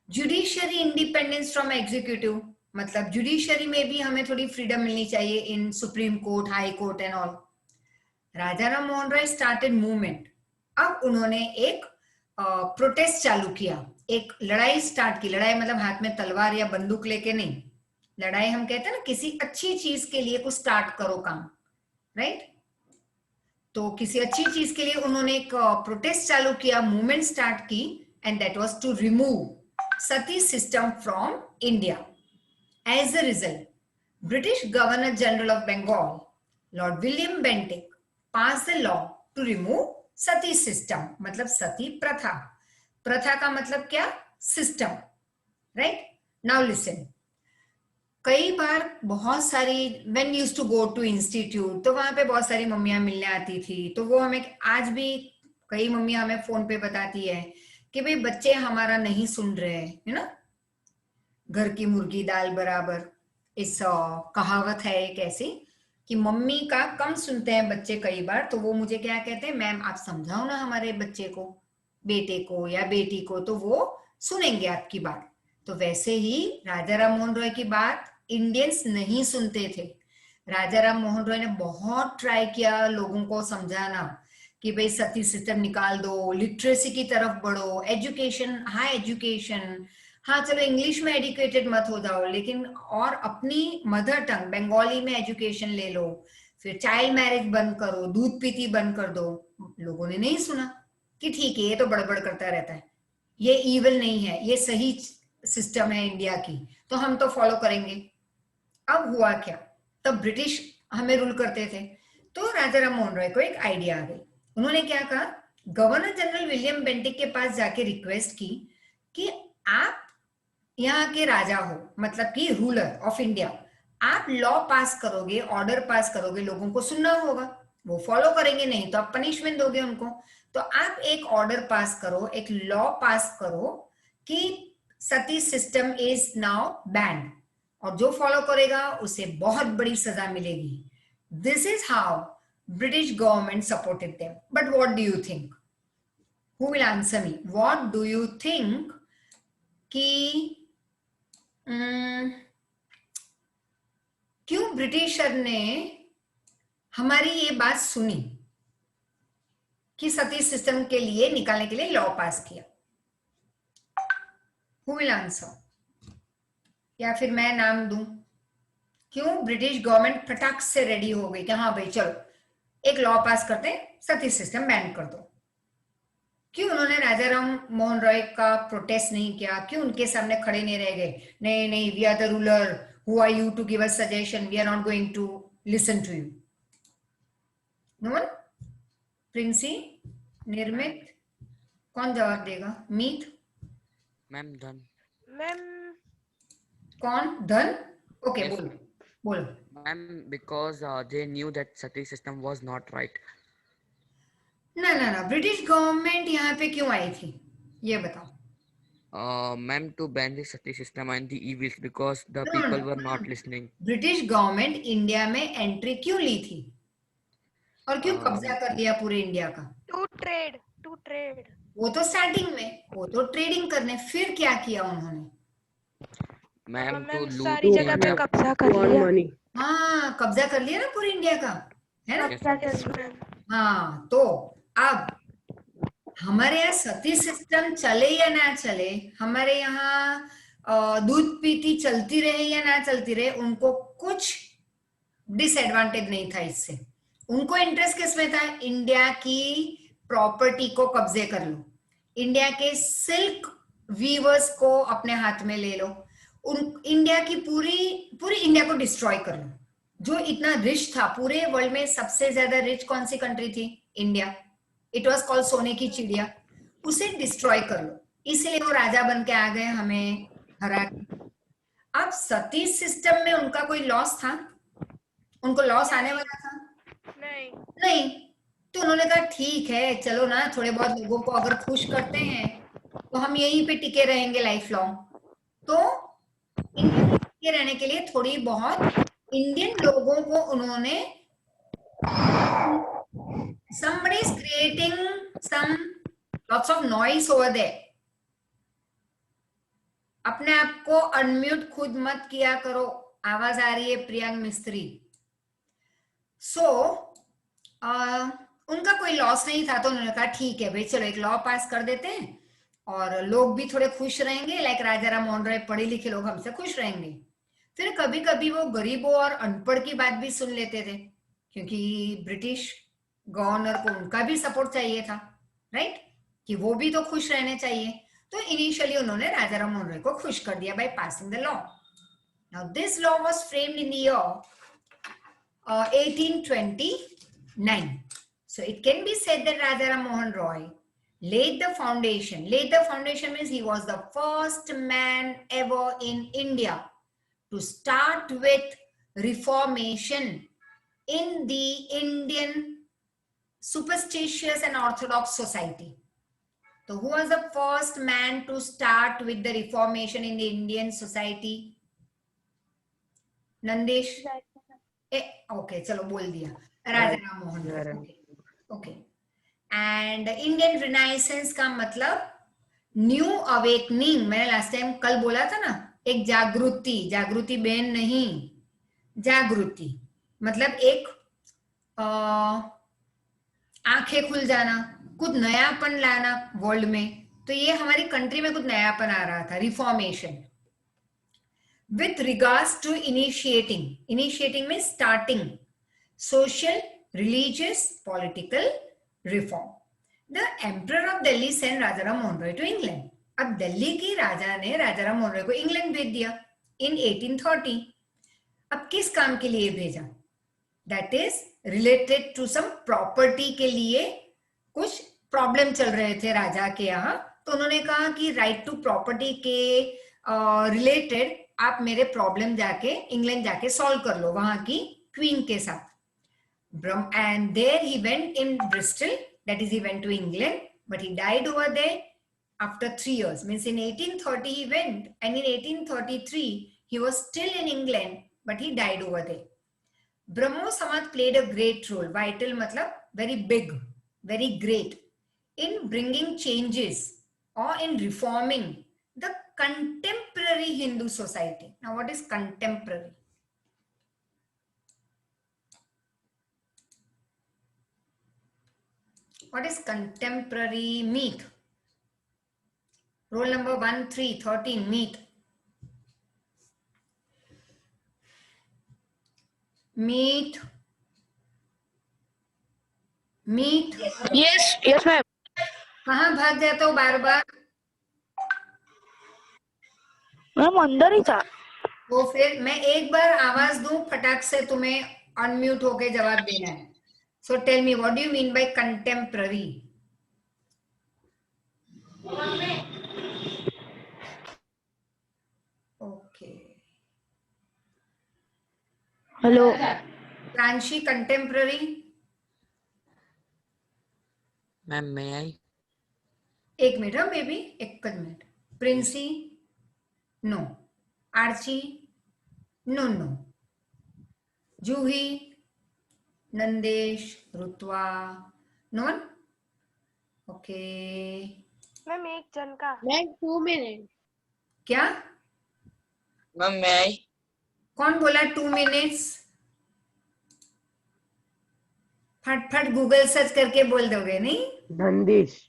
Judiciary independence from executive, मतलब जुडिशरी में भी हमें थोड़ी फ्रीडम मिलनी चाहिए in Supreme Court, High Court and all. Rajaram Mohan Roy started movement. अब उन्होंने एक प्रोटेस्ट चालू किया, एक लड़ाई स्टार्ट की। लड़ाई मतलब हाथ में तलवार या बंदूक लेके नहीं, लड़ाई हम कहते हैं ना किसी अच्छी चीज के लिए कुछ स्टार्ट करो काम, राइट? तो किसी अच्छी चीज के लिए उन्होंने एक प्रोटेस्ट चालू किया, मूवमेंट स्टार्ट की, and that was to remove sati system from India. As a result, British governor general of Bengal Lord William Bentinck pass the law to remove sati system, मतलब सती प्रथा। प्रथा का मतलब क्या? System, right? नाउ लिसन, कई बार बहुत सारी when used to go to institute, तो वहां पे बहुत सारी मम्मियां मिलने आती थी, तो वो हमें आज भी कई मम्मियां हमें फोन पे बताती है कि भाई बच्चे हमारा नहीं सुन रहे, है ना? घर की मुर्गी दाल बराबर, इस कहावत है एक ऐसी कि मम्मी का कम सुनते हैं बच्चे कई बार। तो वो मुझे क्या कहते हैं, मैम आप समझाओ ना हमारे बच्चे को, बेटे को या बेटी को, तो वो सुनेंगे आपकी बात। तो वैसे ही राजाराम मोहन रॉय की बात इंडियंस नहीं सुनते थे। राजाराम मोहन रॉय ने बहुत ट्राई किया लोगों को समझाना कि भाई सती सिस्टम निकाल दो, लिटरेसी की तरफ बढ़ो, एजुकेशन, हाई एजुकेशन, हाँ चलो इंग्लिश में एजुकेटेड मत हो जाओ, लेकिन और अपनी मदर टंग बंगाली में एजुकेशन ले लो, फिर चाइल्ड मैरिज बंद करो, दूध पीती बंद कर दो। लोगों ने नहीं सुना कि ठीक है ये तो बड़बड़ करता रहता है, ये ईविल नहीं है, ये सही सिस्टम है इंडिया की, तो हम तो फॉलो करेंगे। अब हुआ क्या, तब ब्रिटिश हमें रूल करते थे, तो राजाराम मोहन रॉय को एक आइडिया आ गई। उन्होंने क्या कहा, गवर्नर जनरल विलियम बेंटिक के पास जाके रिक्वेस्ट की कि आप यहाँ के राजा हो, मतलब कि रूलर ऑफ इंडिया, आप लॉ पास करोगे, ऑर्डर पास करोगे, लोगों को सुनना होगा, वो फॉलो करेंगे, नहीं तो आप पनिशमेंट दोगे उनको। तो आप एक ऑर्डर पास करो, एक लॉ पास करो कि सती सिस्टम इज नाउ बैंड, और जो फॉलो करेगा उसे बहुत बड़ी सजा मिलेगी. This is how British government supported them. But what do you think? Who will answer me? What do you think कि क्यों ब्रिटिशर ने हमारी ये बात सुनी कि सती सिस्टम के लिए निकालने के लिए लॉ पास किया? Who will answer? या फिर मैं नाम दूं? क्यों ब्रिटिश गवर्नमेंट फटाक से रेडी हो गई कि हाँ भाई चलो एक लॉ पास करते हैं, सती सिस्टम बैन कर दो? क्यों उन्होंने राजा राम मोहन रॉय का प्रोटेस्ट नहीं किया? क्यों उनके सामने खड़े नहीं रह गए? नहीं नहीं, we are the ruler, who are you to give us suggestion, we are not going to listen to you. No one? Princy, Nirmit, कौन जवाब देगा? मीत? मैम धन. मैम कौन? धन? Okay, Yes. बोलो बोलो. Ma'am, because they knew that sati system was not right. ना ना ना, ब्रिटिश गवर्नमेंट यहाँ पे क्यों आई थी ये बताओ. Ma'am, to ban the sati system and the evils because the No, people no, were no. not listening. British government India में एंट्री क्यों ली थी और क्यों कब्जा कर लिया पूरे इंडिया का? To trade. वो तो स्टार्टिंग में, वो तो ट्रेडिंग करने. फिर क्या किया उन्होंने? Ma'am, to मैम loot सारी जगह पे the कब्जा कर लिया. हाँ, कब्जा कर लिया ना पूरे इंडिया का, है ना? Yes, मैम हाँ, तो अब हमारे यहाँ सती सिस्टम चले या ना चले, हमारे यहाँ दूध पीती चलती रहे या ना चलती रहे, उनको कुछ डिसएडवांटेज नहीं था इससे. उनको इंटरेस्ट किसमें था? इंडिया की प्रॉपर्टी को कब्जे कर लो, इंडिया के सिल्क वीवर्स को अपने हाथ में ले लो, इंडिया की पूरी इंडिया को डिस्ट्रॉय कर लो. जो इतना रिच था, पूरे वर्ल्ड में सबसे ज्यादा रिच कौन सी कंट्री थी? इंडिया. इट वाज कॉल्ड सोने की चिड़िया. उसे डिस्ट्रॉय कर लो, इसलिए वो राजा बन के आ गए हमें हरा के. अब सती सिस्टम में उनका कोई लॉस था? उनको लॉस आने वाला था? नहीं. तो उन्होंने कहा ठीक है चलो ना, थोड़े बहुत लोगों को अगर खुश करते हैं तो हम यहीं पे टिके रहेंगे लाइफ लॉन्ग. तो इंडिया में टिके रहने के लिए थोड़ी बहुत इंडियन लोगों को उन्होंने, somebody is creating some lots of noise over there. अपने आप को अनम्यूट खुद मत किया करो, आवाज आ रही है प्रियांक मिस्त्री. सो उनका कोई लॉस नहीं था, तो उन्होंने कहा ठीक है भाई चलो एक लॉ पास कर देते हैं और लोग भी थोड़े खुश रहेंगे, लाइक राजा राम मोहन रॉय, पढ़े लिखे लोग हमसे खुश रहेंगे. फिर कभी कभी वो गरीबों और अनपढ़ की बात भी सुन लेते थे, क्योंकि ब्रिटिश गवर्नर को उनका भी सपोर्ट चाहिए था, राइट, कि वो भी तो खुश रहने चाहिए. तो इनिशियली उन्होंने राजा राम मोहन रॉय को खुश कर दिया by passing the law. Now this law was framed in the year 1829. So it can be said that Raja Ram Mohan Roy laid the foundation. Laid the foundation means he was the first man ever in India to start with reformation in the Indian superstitious and orthodox society. So who was the first man to start with the reformation in the Indian society? Nandesh? Okay, चलो बोल दिया, Raja Ram Mohan Roy. Okay. And Indian renaissance का मतलब new awakening. मैंने last time कल बोला था ना, एक जागृति, जागृति बेन नहीं, जागृति मतलब एक आंखें खुल जाना, कुछ नयापन लाना वर्ल्ड में. तो ये हमारी कंट्री में कुछ नयापन आ रहा था, reformation. With regards to initiating means starting social, religious, political reform. The Emperor of Delhi sent Raja Ram Mohan Roy to England. अब दिल्ली की राजा ने राजा राम मोहन रॉय को इंग्लैंड भेज दिया in 1830. अब किस काम के लिए भेजा? That is related to some property के लिए. कुछ प्रॉब्लम चल रहे थे राजा के यहाँ, तो उन्होंने कहा कि राइट टू प्रॉपर्टी के रिलेटेड आप मेरे प्रॉब्लम जाके इंग्लैंड जाके सॉल्व कर लो वहां की क्वीन के साथ. And there he went in Bristol, that is he went to England, but he died over there after 3 years. Means in 1830 he went, and in 1833 he was still in England, but he died over there. Brahmo Samaj played a great role. Vital matlab very big, very great, in bringing changes or in reforming the contemporary Hindu society. Now, what is contemporary? What is contemporary? Meet. Roll number 1313, meet. Meet. Meet. Yes, ma'am. कहाँ भाग जाता हो बार बार? Ma'am अंदर ही था. तो फिर मैं एक बार आवाज दूं फटाक से, तुम्हें अनम्यूट होके जवाब देना है. So tell me, what do you mean by contemporary? Okay. Hello. Pranshi, contemporary? Ma'am may I? एक मिनट हाँ बेबी, एक minute. Princy? No. Archi? No no. Juhi? Nandesh? Rutwa? No one? Okay. Ma'am एक जन का मैम 2 मिनट. क्या? मैम मैं आई. कौन बोला 2 मिनट्स? फट गूगल सर्च करके बोल दोगे नहीं? नंदिश.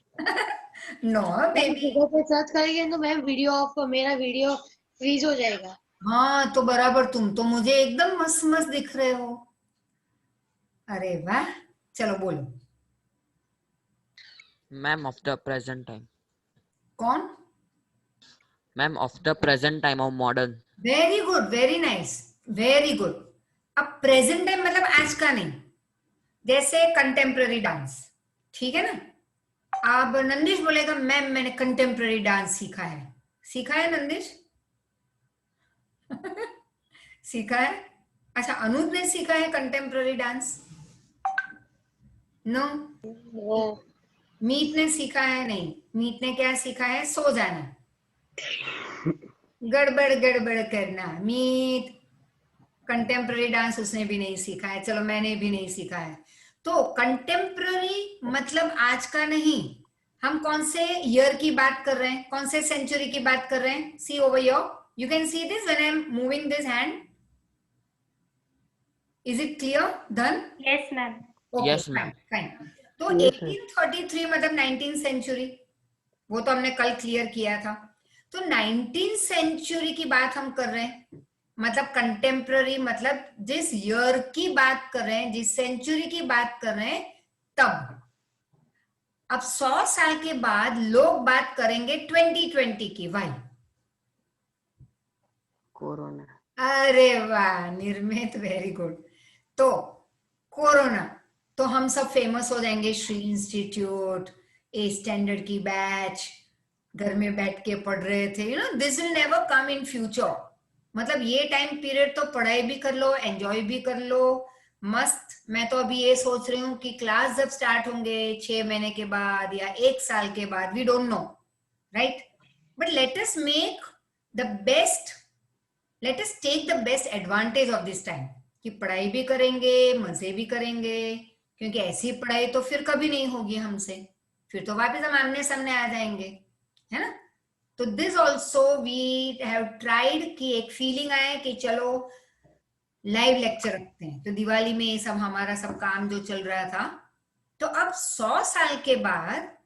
No baby. गूगल पे सर्च करेंगे तो मैम वीडियो ऑफ, मेरा वीडियो फ्रीज हो जाएगा. हाँ तो बराबर, तुम तो मुझे एकदम मस्त मस्त दिख रहे हो. अरे वाह. चलो बोलो. Ma'am of the present time. कौन? Ma'am of the present time of modern. Very good, very nice, very good. अब प्रेजेंट टाइम मतलब आज का नहीं, जैसे कंटेम्पररी डांस. ठीक है ना? अब नंदिश बोलेगा मैम मैंने कंटेम्पररी डांस सीखा है. सीखा है नंदिश? सीखा है. अच्छा, अनूप ने सीखा है कंटेम्पररी डांस? नो. मीत ने सीखा है? नहीं. मीत ने क्या सीखा है? सो जाना, गड़बड़ गड़बड़ करना. मीत कंटेम्पररी डांस उसने भी नहीं सीखा है. चलो मैंने भी नहीं सीखा है. तो कंटेम्पररी मतलब आज का नहीं. हम कौन से ईयर की बात कर रहे हैं, कौन से सेंचुरी की बात कर रहे हैं? See over your, you can see this when I am moving this hand. Is it clear? Done? Yes, ma'am. Okay, Yes, ma'am. fine. तो 1833 मतलब 19th सेंचुरी, वो तो हमने कल क्लियर किया था. तो 19th सेंचुरी की बात हम कर रहे हैं. मतलब कंटेम्पररी मतलब जिस ईयर की बात कर रहे हैं, जिस सेंचुरी की बात कर रहे हैं, तब. अब 100 साल के बाद लोग बात करेंगे 2020 की. वाई? कोरोना. अरे वाह निर्मित, वेरी गुड. तो कोरोना, तो हम सब फेमस हो जाएंगे. श्री इंस्टीट्यूट, ए स्टैंडर्ड की बैच, घर में बैठ के पढ़ रहे थे. You know this will never come in future. मतलब ये टाइम पीरियड तो पढ़ाई भी कर लो, एंजॉय भी कर लो, मस्त. मैं तो अभी ये सोच रही हूँ कि क्लास जब स्टार्ट होंगे 6 महीने के बाद या 1 साल के बाद, we don't know, right? But let us make the best, let us take the best advantage of this time. कि पढ़ाई भी करेंगे, मजे भी करेंगे, क्योंकि ऐसी पढ़ाई तो फिर कभी नहीं होगी हमसे. फिर तो वापस हम आमने सामने आ जाएंगे, है ना? तो this also we have tried कि एक फीलिंग आए कि चलो लाइव लेक्चर रखते हैं. तो दिवाली में ये सब हमारा सब काम जो चल रहा था. तो अब 100 साल के बाद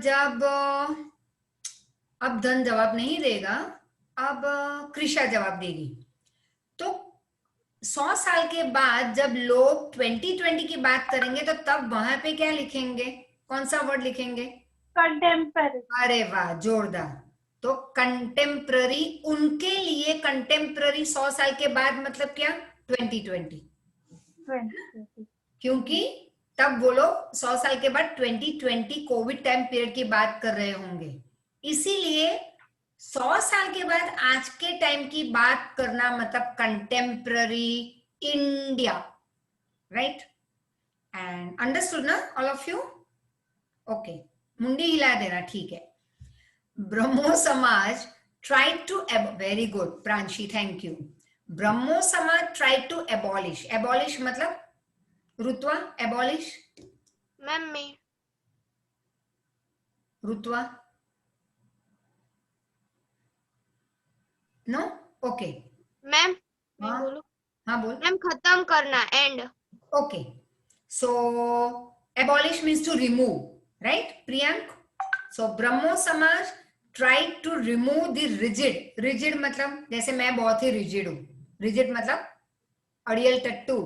जब अब धन जवाब नहीं देगा, अब कृषा जवाब देगी. तो 100 साल के बाद जब लोग 2020 की बात करेंगे, तो तब वहां पे क्या लिखेंगे? कौन सा वर्ड लिखेंगे? Contemporary. अरे वाह, जोरदार. तो कंटेम्पररी, उनके लिए कंटेम्पररी 100 साल के बाद मतलब क्या? 2020. क्योंकि तब वो लोग 100 साल के बाद 2020 कोविड टाइम पीरियड की बात कर रहे होंगे. इसीलिए 100 साल के बाद आज के टाइम की बात करना मतलब contemporary India, right? And understood ना ऑल ऑफ यू? ओके, मुंडी हिला देना, ठीक है. ब्रह्मो समाज tried to very good Pranshi, thank you. ब्रह्मो समाज tried to abolish. Abolish मतलब रुतवा, abolish मैम मैं रुतवा, नो, ओके मैम मैं हाँ बोलूं? हाँ बोल. मैम खत्म करना, and. Okay, so abolish means to remove, right, Priyank? So Brahmo Samaj tried to remove the rigid. Rigid मतलब जैसे मैं बहुत ही rigid हूँ. Rigid मतलब अड़ियल टट्टू.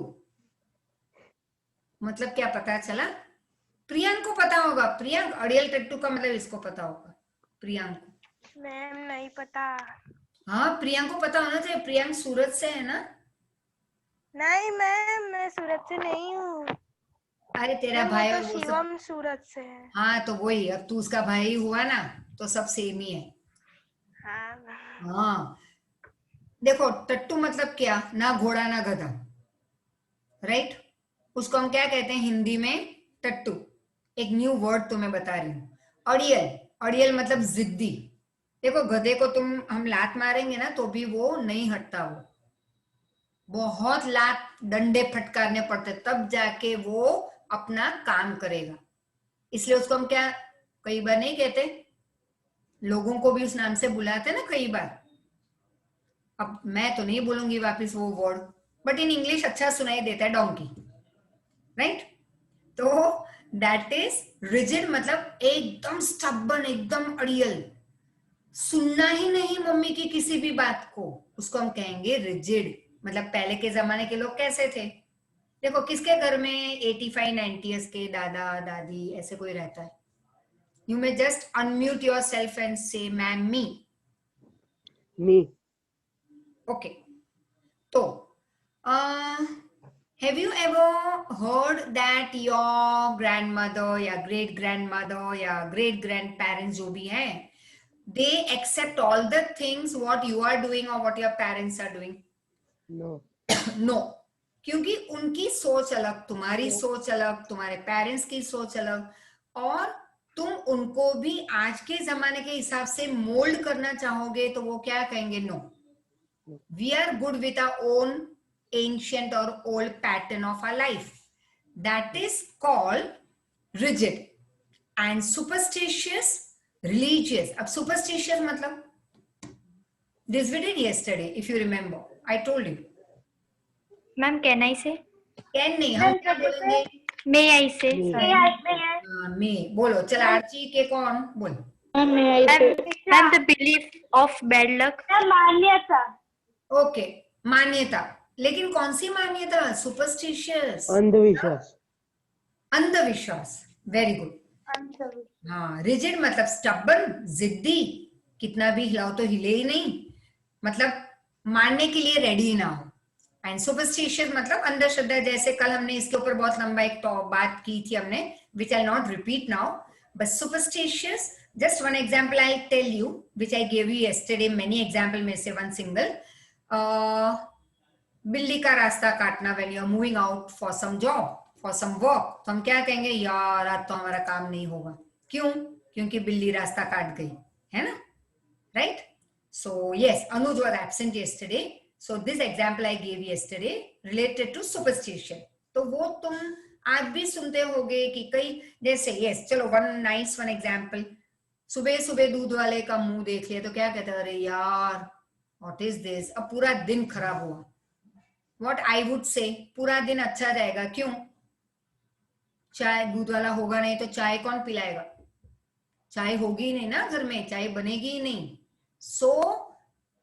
मतलब क्या पता चला? प्रियांक को पता होगा. प्रियांक, अड़ियल टट्टू का मतलब इसको पता होगा. प्रियांक को. मैम नहीं पता. हाँ प्रियांक को पता होना चाहिए. प्रियांक सूरत से है ना? नहीं मैम, मैं सूरत से नहीं हूँ. अरे तेरा भाई तो वो सब. शिवम सूरत से है. हाँ तो वही, अब तू उसका भाई हुआ ना, तो सब सेम ही है. हाँ. हाँ देखो, टट्टू मतलब क्या? ना घोड़ा ना गधा, राइट? उसको हम क्या कहते हैं हिंदी में? टट्टू. एक न्यू वर्ड तुम्हें बता रही हूँ. अड़ियल. अड़ियल मतलब जिद्दी. देखो गधे को तुम हम लात मारेंगे ना तो भी वो नहीं हटता. वो बहुत लात डंडे फटकारने पड़ते तब जाके वो अपना काम करेगा. इसलिए उसको हम क्या कई बार नहीं कहते, लोगों को भी उस नाम से बुलाते ना कई बार. अब मैं तो नहीं बोलूंगी वापस वो वर्ड, बट इन इंग्लिश अच्छा सुनाई देता है, डोंकी, राइट? तो दैट इज रिजिड मतलब एकदम स्टबर्न, एकदम अड़ियल, सुनना ही नहीं मम्मी की किसी भी बात को, उसको हम कहेंगे रिजिड. मतलब पहले के जमाने के लोग कैसे थे? देखो किसके घर में 85-90 इयर्स के दादा दादी ऐसे कोई रहता है? You may just unmute yourself and say, "Ma'am, me." Me. Okay. So, have you ever heard that your grandmother, या great grandmother, या great grandparents जो भी हैं, they accept all the things what you are doing or what your parents are doing? No. No. क्योंकि उनकी सोच अलग, तुम्हारी सोच अलग, तुम्हारे पेरेंट्स की सोच अलग, और तुम उनको भी आज के जमाने के हिसाब से मोल्ड करना चाहोगे तो वो क्या कहेंगे? No, we are good with our own ancient और old pattern of our life. That is called rigid. And superstitious, religious. अब सुपरस्टिशियस मतलब this we did yesterday, if you remember, I told you. Ma'am can I say? Can नहीं, हम क्या बोलेंगे? मे आई से? मे. बोलो. चल आर्ची के कौन बोल? Ma'am the belief of bad luck. मान्यता. ओके, मान्यता. लेकिन कौन सी मान्यता? सुपरस्टिशियस, अंधविश्वास. अंधविश्वास. Very good. हाँ. रिजिड मतलब स्टबर्न, जिद्दी, कितना भी हिलाओ तो हिले ही नहीं, मतलब मानने के लिए रेडी ना हो. एंड सुपरस्टिशियस मतलब अंधश्रद्धा. जैसे कल हमने इसके ऊपर बहुत लंबा एक बात की थी हमने, which I'll not repeat now. But superstitious, just one example I'll tell you, which I gave you yesterday. Many example में से one single. बिल्ली का रास्ता काटना when you are moving out for some job, for some work. तो हम क्या कहेंगे? यार आज तो हमारा काम नहीं होगा. क्यों? क्योंकि बिल्ली रास्ता काट गई, है ना? Right? So yes, Anuj was absent yesterday. So this example I gave yesterday related to superstition. तो वो तुम आज भी सुनते होगे कि कई, जैसे यस चलो वन एग्जाम्पल. सुबह सुबह दूध वाले का मुंह देख लिया तो क्या कहते हैं? अरे यार व्हाट इज दिस, अब पूरा दिन खराब हुआ. व्हाट आई वुड से, पूरा दिन अच्छा जाएगा. क्यों? चाय, दूध वाला होगा नहीं तो चाय कौन पिलाएगा? चाय होगी ही नहीं ना घर में, चाय बनेगी ही नहीं. सो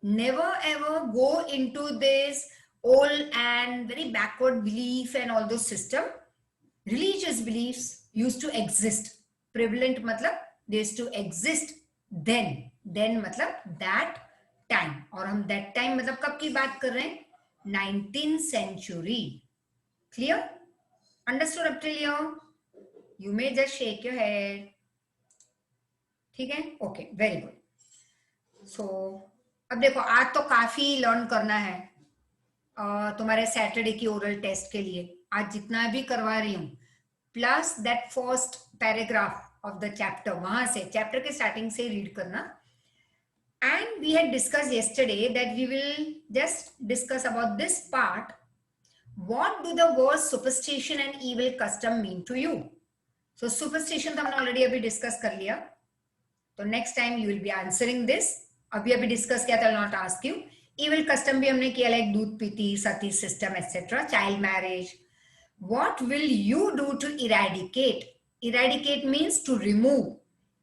never ever go into this old and very backward belief and all those system. Religious beliefs used to exist. Prevalent matlab they used to exist then. Then matlab that time. और हम that time मतलब कब की बात कर रहे हैं? 19th century. Clear? Understood up till here? You may just shake your head. ठीक है? Okay, very good. So अब देखो आज तो काफी लर्न करना है तुम्हारे सैटरडे की ओरल टेस्ट के लिए. आज जितना भी करवा रही हूँ, plus that first paragraph of the chapter, वहां से चैप्टर के स्टार्टिंग से रीड करना. And we had discussed yesterday that we will just discuss about this part. What do the words superstition and evil custom mean to you? So superstition तो हमने already अभी discuss कर लिया. तो next time you will be answering this. अभी discuss किया था, not ask you. Evil custom भी हमने किया, like दूध पीती, सती system, etc. Child marriage. What will you do to eradicate? Eradicate means to remove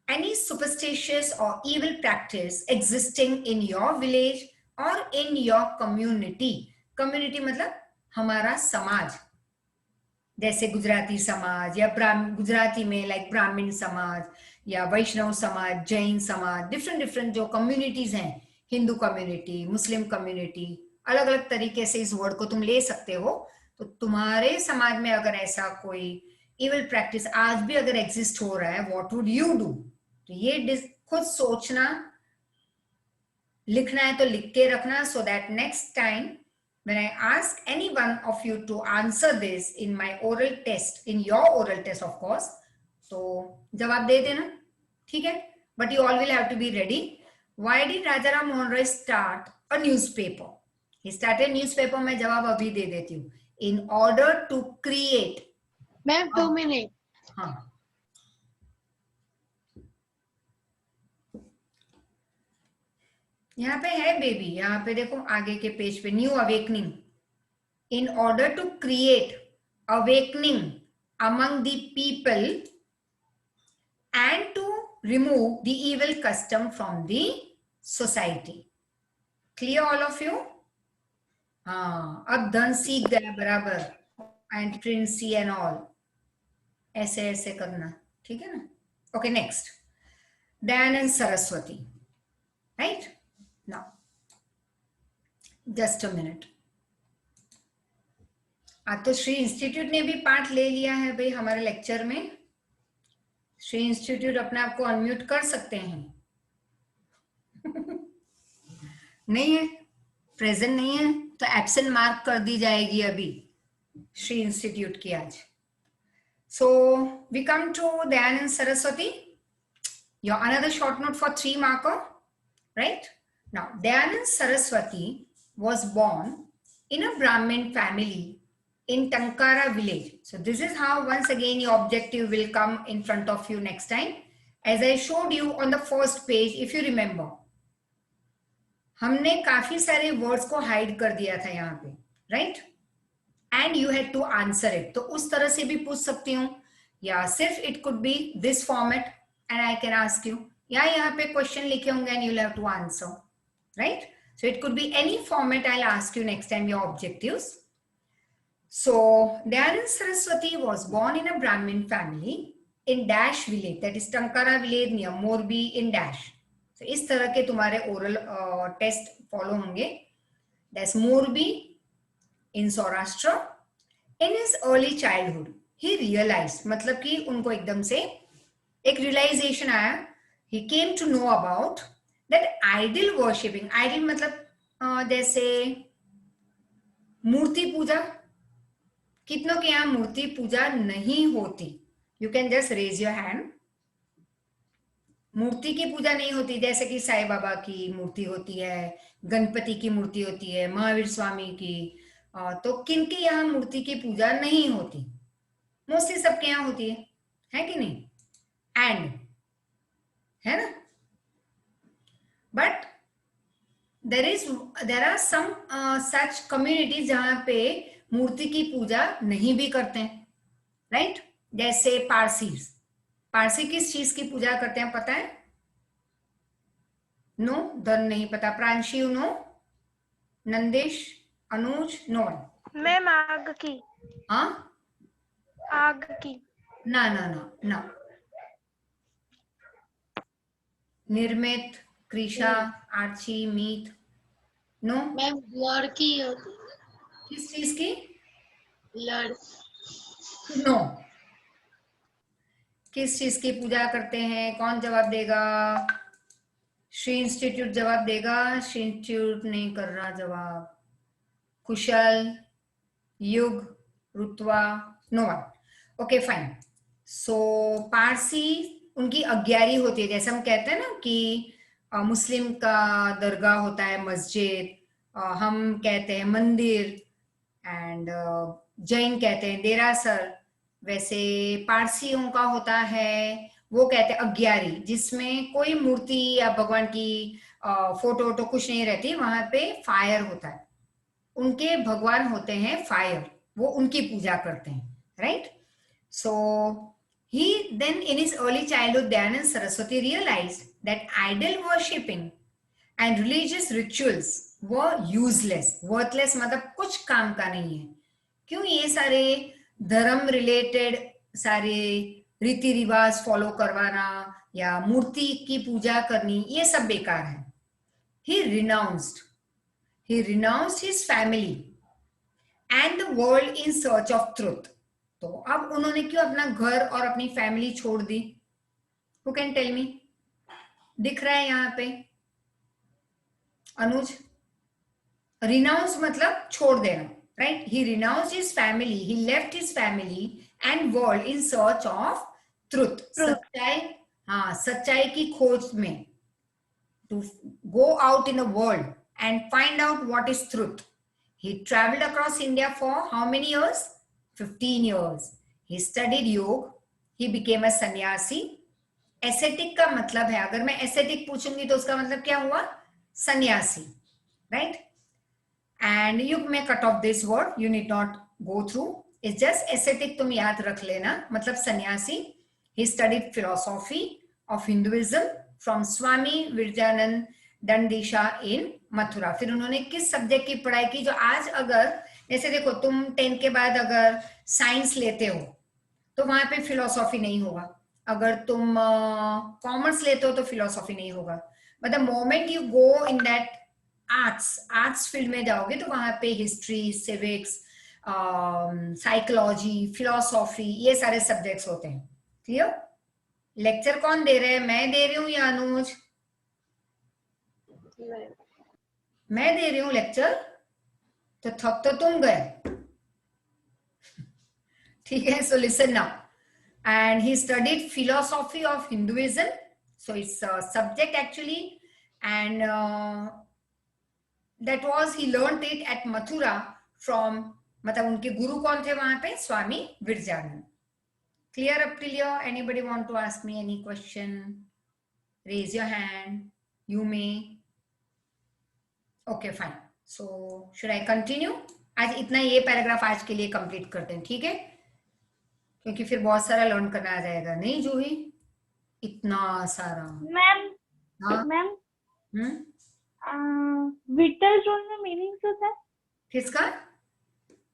any superstitious or evil practice existing in your village or in your community. Community मतलब हमारा समाज, जैसे गुजराती समाज या गुजराती में लाइक ब्राह्मण समाज या वैष्णव समाज, जैन समाज, डिफरेंट जो कम्युनिटीज हैं, हिंदू कम्युनिटी, मुस्लिम कम्युनिटी, अलग अलग तरीके से इस वर्ड को तुम ले सकते हो. तो तुम्हारे समाज में अगर ऐसा कोई इविल प्रैक्टिस आज भी अगर एग्जिस्ट हो रहा है, व्हाट वुड यू डू? तो ये खुद सोचना, लिखना है तो लिख के रखना, so that next time when I ask any one of you to answer this in my oral test, in your oral test of course, तो जवाब दे देना, ठीक है? But you all will have to be ready. Why did Rajaram Mohan Roy start a newspaper? He started newspaper. मैं जवाब अभी दे देती हूँ. In order to create. Ma'am 2 minute. हाँ. यहाँ पे है बेबी, यहाँ पे देखो आगे के पेज पे, new awakening. In order to create awakening among the people and to remove the evil custom from the society. Clear all of you? हाँ, अब धन सीख गया बराबर, एंड प्रिंसी एंड ऑल, ऐसे ऐसे करना, ठीक है ना? Okay, next Dayanand Saraswati, right? Now, just a minute. आज तो श्री इंस्टीट्यूट ने भी पार्ट ले लिया है भाई हमारे लेक्चर में. श्री इंस्टीट्यूट अपने आप को अनम्यूट कर सकते हैं. नहीं है, प्रेजेंट नहीं है तो एब्सेंट मार्क कर दी जाएगी अभी श्री इंस्टीट्यूट की आज. So we come to Dayanand Saraswati. Your another short note for 3 marker, right? Now, Dayanand Saraswati was born in a Brahmin family in Tankara village. So this is how once again your objective will come in front of you next time. As I showed you on the first page, if you remember, हमने काफी सारे words को hide कर दिया था यहाँ पे, right? And you had to answer it. तो उस तरह से भी पूछ सकती हूँ, या सिर्फ it could be this format and I can ask you, या यहाँ पे question लिखे होंगे and you'll have to answer. Right? So it could be any format. I'll ask you next time your objectives. So Dayanand Saraswati was born in a Brahmin family in Dash village, that is Tankara village near Morbi in Dash. So इस तरह के तुम्हारे oral test follow होंगे. That's Morbi in Saurashtra. In his early childhood, he realized, मतलब कि उनको एकदम से एक realization आया. He came to know about that idol worshipping. Idol मतलब जैसे मूर्ति पूजा. कितनों के यहाँ मूर्ति पूजा नहीं होती? You can just raise your hand. मूर्ति की पूजा नहीं होती, जैसे कि साईं बाबा की मूर्ति होती है, गणपति की मूर्ति होती है, महावीर स्वामी की. तो किनके यहाँ मूर्ति की पूजा नहीं होती? मोस्टली सबके यहाँ होती है कि नहीं? एंड है ना? But there are some such communities जहाँ पे मूर्ति की पूजा नहीं भी करते हैं, right? जैसे पारसीज. पारसी किस चीज की पूजा करते हैं पता है? नो, धन नहीं पता. प्रांशी, नो? नंदेश, अनुज, नो? मैम आग की. हाँ, आग की. ना ना ना ना. निर्मित, कृषा, आर्ची, मीत, नो? मैम लड़की होती. किस चीज की? लड़. नो. किस चीज की पूजा करते हैं? कौन जवाब देगा? श्री इंस्टीट्यूट जवाब देगा. श्री इंस्टीट्यूट नहीं कर रहा जवाब. Kushal, Yug, Rutwa, no one. Okay fine. So Parsi उनकी 11वीं होती है, जैसे हम कहते हैं ना कि मुस्लिम का दरगाह होता है मस्जिद, हम कहते हैं मंदिर, एंड जैन कहते हैं देरासर। वैसे पारसियों का होता है, वो कहते हैं अग्यारी, जिसमें कोई मूर्ति या भगवान की फोटो वोटो कुछ नहीं रहती, वहां पे फायर होता है। उनके भगवान होते हैं फायर, वो उनकी पूजा करते हैं, right. So he then in his early childhood, Dayanand Saraswati realized that idol worshipping and religious rituals were useless. Worthless मतलब कुछ काम का नहीं है। क्यों? ये सारे धर्म रिलेटेड सारे रीति रिवाज फॉलो करवाना या मूर्ति की पूजा करनी, ये सब बेकार है। He renounced his family and the world in search of truth. तो अब उन्होंने क्यों अपना घर और अपनी फैमिली छोड़ दी? Who can tell me? दिख रहा है यहाँ पे अनुज? रिनाउंस मतलब छोड़ देना, right? He renounced his family, he left his family and world in search of truth. सच्चाई, हाँ, सच्चाई की खोज में, to go out in the world and find out what is truth. He traveled across India for how many years? 15 years. He studied yoga. He became a sannyasi. Ascetic का मतलब है, अगर मैं ascetic पूछूंगी तो उसका मतलब क्या हुआ? सन्यासी, right? And you may cut off this word. You need not go through. It's just ascetic, तुम याद रख लेना, मतलब सन्यासी. He studied philosophy of Hinduism from Swami Vivekananda दंडीशा इन मथुरा। फिर उन्होंने किस सब्जेक्ट की पढ़ाई की? जो आज अगर जैसे देखो, तुम 10th के बाद अगर साइंस लेते हो तो वहां पे फिलोसॉफी नहीं होगा, अगर तुम कॉमर्स लेते हो तो फिलोसॉफी नहीं होगा। But the moment you go in that arts field में जाओगे तो वहां पे हिस्ट्री, सिविक्स, साइकोलॉजी, फिलोसॉफी, ये सारे सब्जेक्ट्स होते हैं। क्लियर? लेक्चर कौन दे रहे हैं? मैं दे रही हूँ या अनुज? मैं दे रही हूँ लेक्चर, तो थक तो तुम गए, ठीक है? So listen now, and he studied philosophy of Hinduism, so it's subject actually, and that was he learned it at Mathura from, मतलब उनके गुरु कौन थे वहां पे? Swami Vivekananda. Clear up till here? Anybody want to ask me any question? Raise your hand, you may. Okay fine, so should I continue? आज इतना, ये पैराग्राफ आज के लिए कंप्लीट करते हैं, ठीक है? क्योंकि फिर बहुत सारा लर्न करना आ जाएगा, नहीं जूही? इतना सारा। मैम, हाँ मैम, विटल रोड में मीनिंग होता है? किसका?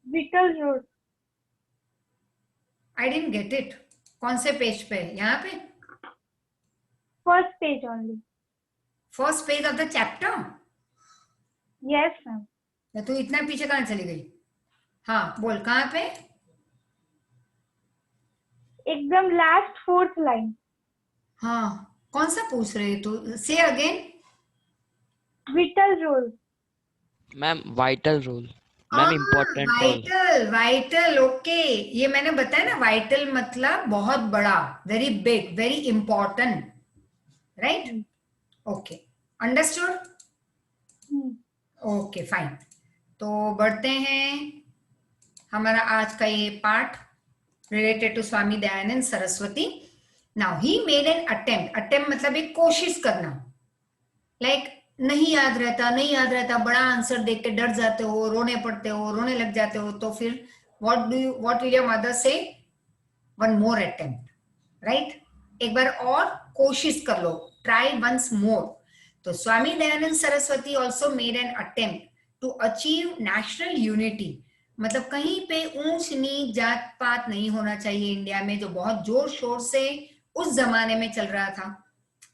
Whittle road. I didn't get it. कौन से पेज पे? यहाँ पे first page only. First page of the chapter? Yes ma'am. तो इतना पीछे कहाँ चली गई? हाँ बोल, कहाँ पे? एकदम लास्ट 4th लाइन। हाँ, कौन सा पूछ रहे तू? Say again. Vital role. Ma'am vital role, ma'am important role. Vital, vital, okay. ये मैंने बताया ना, वाइटल मतलब बहुत बड़ा, very big, very important, right? Okay, understood? Okay fine. तो बढ़ते हैं, हमारा आज का ये part related to Swami Dayanand Saraswati. Now he made an attempt. Attempt मतलब एक कोशिश करना, लाइक नहीं याद रहता, बड़ा आंसर देख के डर जाते हो, रोने पड़ते हो, रोने लग जाते हो, तो फिर व्हाट विल योर मदर से? One more attempt, right? एक बार और कोशिश कर लो, ट्राई वंस मोर। तो Swami Dayanand Saraswati also made an attempt to achieve national unity. मतलब कहीं पे ऊंच नीच जात पात नहीं होना चाहिए इंडिया में, जो बहुत जोर शोर से उस जमाने में चल रहा था,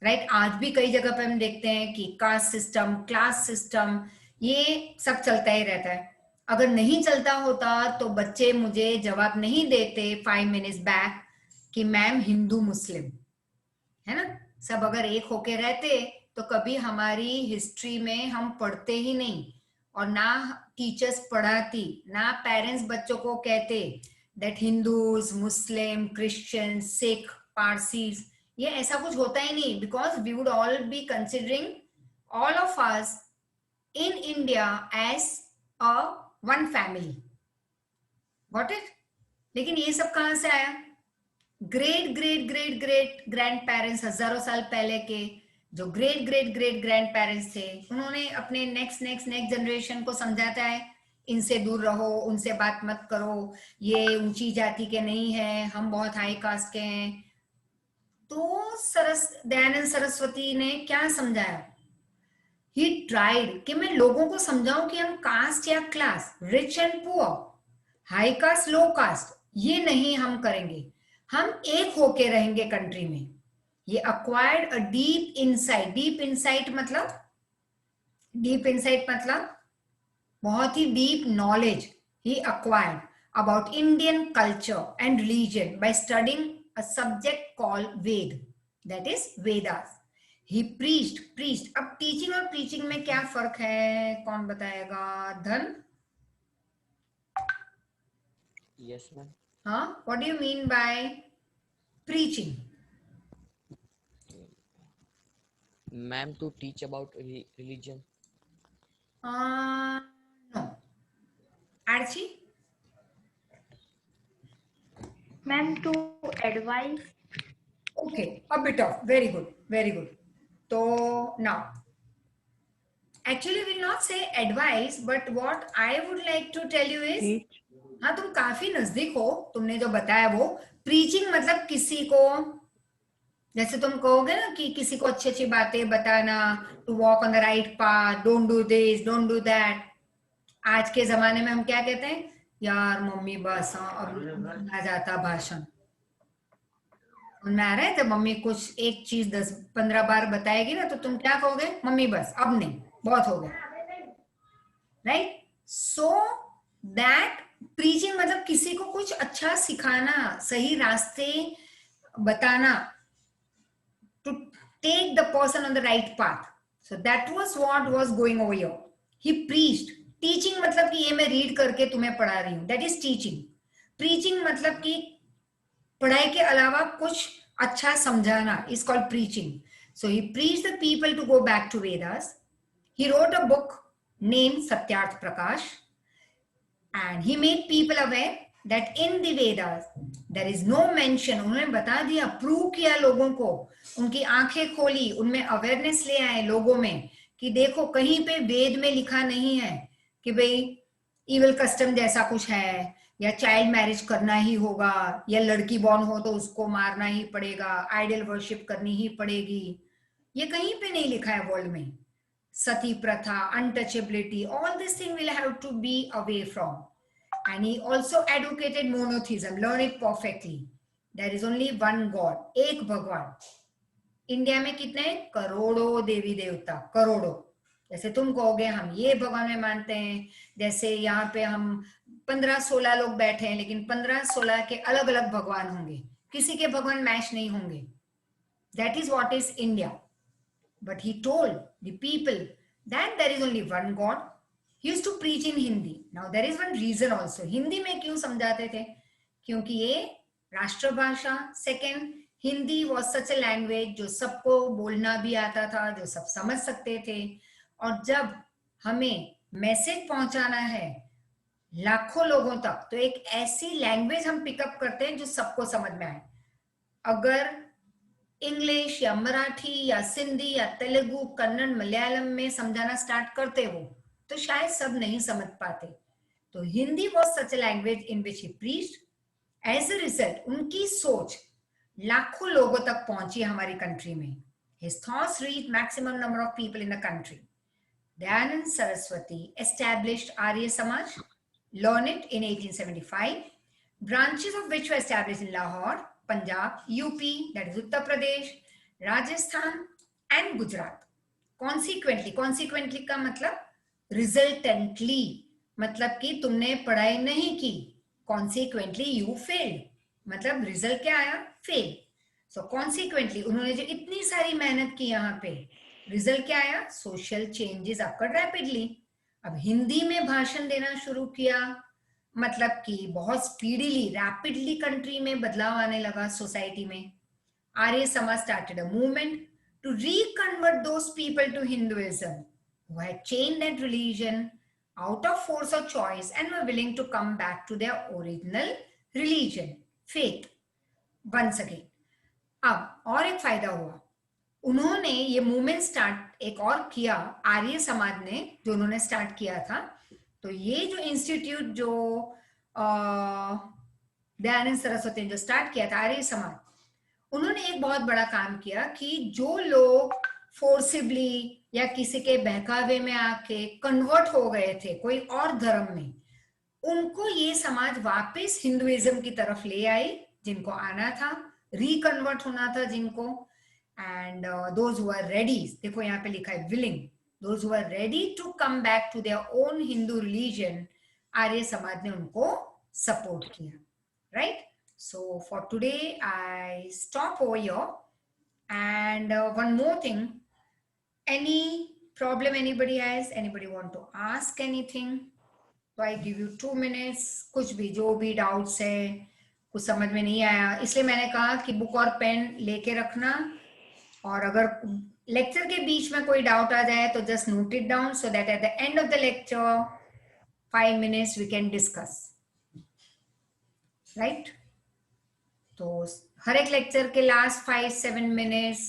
राइट? आज भी कई जगह पे हम देखते हैं कि कास्ट सिस्टम, क्लास सिस्टम, ये सब चलता ही रहता है। अगर नहीं चलता होता तो बच्चे मुझे जवाब नहीं देते 5 मिनट्स बैक कि मैम हिंदू मुस्लिम, है ना? सब अगर एक होके रहते तो कभी हमारी हिस्ट्री में हम पढ़ते ही नहीं, और ना टीचर्स पढ़ाती, ना पेरेंट्स बच्चों को कहते that Hindus, Muslim, Christian, Sikh, Parsis, ये ऐसा कुछ होता ही नहीं, because we would all be considering all of us in India as a one family, got it. लेकिन ये सब कहां से आया? Great great great great grand parents, हजारों साल पहले के जो great great great grand parents थे, उन्होंने अपने नेक्स्ट नेक्स्ट नेक्स्ट जनरेशन को समझाता है इनसे दूर रहो, उनसे बात मत करो, ये ऊंची जाति के नहीं है, हम बहुत हाई कास्ट के हैं। तो दयानंद सरस्वती ने क्या समझाया? ही ट्राइड कि मैं लोगों को समझाऊं कि हम कास्ट या class, rich and poor, high caste low caste, ये नहीं हम करेंगे, हम एक होके रहेंगे कंट्री में। ये acquired a deep insight. Deep insight मतलब बहुत ही डीप नॉलेज ही acquired about Indian culture and religion by studying a subject called Veda, that is Vedas. He preached. अब टीचिंग और प्रीचिंग में क्या फर्क है, कौन बताएगा? धन? Yes ma'am. हाँ, what do you mean by preaching? Ma'am, to teach about religion. No. Archie? Ma'am, to advise. Okay, a bit of, very good, very good. So now, actually we'll not say advice, but what I would like to tell you is, Teach. हाँ तुम काफी नजदीक हो, तुमने जो बताया वो preaching मतलब किसी को, जैसे तुम कहोगे ना कि किसी को अच्छी अच्छी बातें बताना, to walk on the right path, don't do this, don't do that. आज के जमाने में हम क्या कहते हैं? यार मम्मी बस, अब आ जाता भाषण, उनमें आ रहा है तो मम्मी कुछ एक चीज 10-15 बार बताएगी ना, तो तुम क्या कहोगे? मम्मी बस, अब नहीं, बहुत हो गया, राइट? सो दैट प्रीचिंग मतलब किसी को कुछ अच्छा सिखाना, सही रास्ते बताना, to take the person on the right path. So that was what was going over here. He preached. Teaching मतलब कि ये मैं रीड करके तुम्हें पढ़ा रही हूँ, that is teaching. Preaching मतलब कि पढ़ाई के अलावा कुछ अच्छा समझाना is called preaching. So he preached the people to go back to Vedas. He wrote a book named Satyarth Prakash, and he made people aware that in the Vedas there is no mention. उन्होंने बता दिया, prove किया लोगों को, उनकी आंखें खोली, उनमें अवेयरनेस ले आए लोगों में कि देखो कहीं पे वेद में लिखा नहीं है कि भाई इविल कस्टम जैसा कुछ है, या चाइल्ड मैरिज करना ही होगा, या लड़की बॉर्न हो तो उसको मारना ही पड़ेगा, आइडल वर्शिप करनी ही पड़ेगी। ये कहीं पे नहीं लिखा है वर्ल्ड में। सती प्रथा, untouchability, all this thing will have to be away from. And he also advocated monotheism. Learn it perfectly. There is only one God. एक भगवान. इंडिया में कितने? करोड़ों देवी देवता, करोड़ों। जैसे तुम कहोगे हम ये भगवान में मानते हैं, जैसे यहाँ पे हम 15-16 लोग बैठे हैं, लेकिन 15-16 के अलग अलग भगवान होंगे, किसी के भगवान मैच नहीं होंगे. That is what is India. But he told the people that there is only one God. He used to preach in Hindi. Now there is one reason also. Hindi में क्यों समझाते थे? क्योंकि ये राष्ट्रभाषा. Second, Hindi was such a language जो सबको बोलना भी आता था, जो सब समझ सकते थे. और जब हमें मैसेज पहुंचाना है लाखों लोगों तक, तो एक ऐसी लैंग्वेज हम पिकअप करते हैं जो सबको समझ में आए. अगर इंग्लिश या मराठी या सिंधी या तेलुगु, कन्नड़, मलयालम में समझाना स्टार्ट करते हो तो शायद सब नहीं समझ पाते. तो Hindi was such a language in which he preached. As a result उनकी सोच लाखों लोगों तक पहुंची हमारी कंट्री में. His thoughts reached maximum number of people in the country. Dayanand Saraswati established Arya Samaj, learned it in 1875, branches of which were established in Lahore, Punjab, UP, that is Uttar Pradesh, Rajasthan and Gujarat. Consequently का मतलब resultantly, मतलब कि तुमने पढ़ाई नहीं की. Consequently you failed, मतलब result क्या आया? फेल. सो कॉन्सिक्वेंटली उन्होंने जो इतनी सारी मेहनत की यहाँ पे, रिजल्ट क्या आया? सोशल चेंजेस अकर रैपिडली. अब हिंदी में भाषण देना शुरू किया, मतलब कि बहुत स्पीडीली, रैपिडली कंट्री में बदलाव आने लगा, सोसाइटी में. Arya Samaj started a movement to reconvert those people to Hinduism who had changed that religion out of force or choice and were willing to come back to their original religion, faith, once again. अब और एक फायदा हुआ, उन्होंने ये movement start एक और किया, आर्य समाज ने, जो उन्होंने स्टार्ट किया था. तो ये जो इंस्टीट्यूट जो दयानंद सरस्वती ने जो स्टार्ट किया था, आर्य समाज, उन्होंने एक बहुत बड़ा काम किया कि जो लोग फोर्सिबली या किसी के बहकावे में आके कन्वर्ट हो गए थे कोई और धर्म में, उनको ये समाज वापस हिंदुइज्म की तरफ ले आई, जिनको आना था, रिकन्वर्ट होना था जिनको. And those who are ready, देखो यहाँ पे लिखा है willing, those who are ready to come back to their own Hindu religion, Arya Samaj ने उनको सपोर्ट किया. Right? So for today I stop over here. And one more thing, any problem anybody has, anybody want to ask anything? So I give you 2 minutes. कुछ भी, जो भी doubts है, कुछ समझ में नहीं आया, इसलिए मैंने कहा कि बुक और पेन लेके रखना, और अगर लेक्चर के बीच में कोई डाउट आ जाए तो just note it down, so that at the end of the lecture 5 minutes we can discuss. Right? तो हर एक लेक्चर के लास्ट 5-7 मिनट्स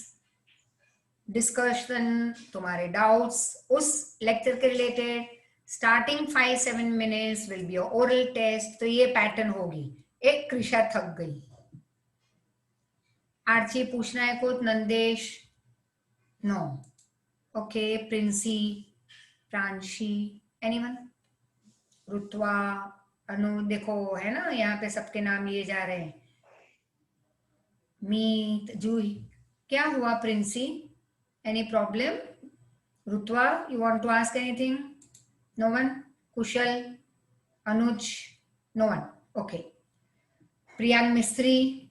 डिस्कशन, तुम्हारे डाउट्स उस लेक्चर के related, starting 5-7 minutes will be oral test. तो ये पैटर्न होगी. एक कृषा थक गई. आर्ची पूछना है कुछ? Nandesh? No. Okay. Princy, Pranshi, anyone? Rutva, Anu, देखो है ना यहाँ पे सबके नाम लिए जा रहे हैं. मीत, जूही, क्या हुआ Princy? Any problem? Rutva, you want to ask anything? No one? Kushal, Anuj? No one. Okay. Priyank Mistry?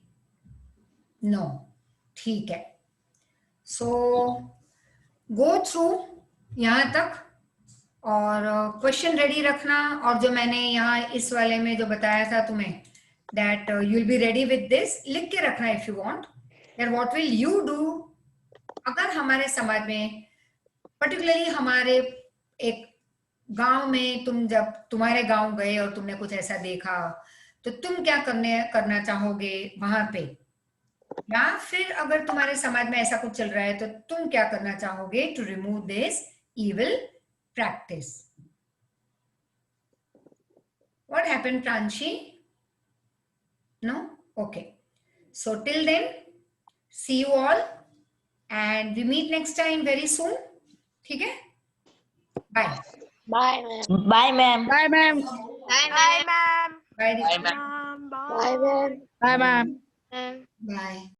No. ठीक है. सो गो थ्रू यहाँ तक और क्वेश्चन रेडी रखना. और जो मैंने यहाँ इस वाले में जो बताया था तुम्हें, that you'll be ready with this, लिख के रखना if you want. Then what will you do? अगर हमारे समाज में, particularly हमारे एक गांव में, तुम जब तुम्हारे गांव गए और तुमने कुछ ऐसा देखा, तो तुम क्या करना चाहोगे वहां पे? या फिर अगर तुम्हारे समाज में ऐसा कुछ चल रहा है तो तुम क्या करना चाहोगे to remove this evil practice? What happened, Pranshi? No? Okay. So till then, see you all and we meet next time very soon. ठीक है? Bye. Bye, ma'am. Bye, ma'am. Bye, ma'am. Bye, ma'am. Bye. Bye, ma'am. Bye, ma'am. Bye, ma'am. Ma'am. Bye.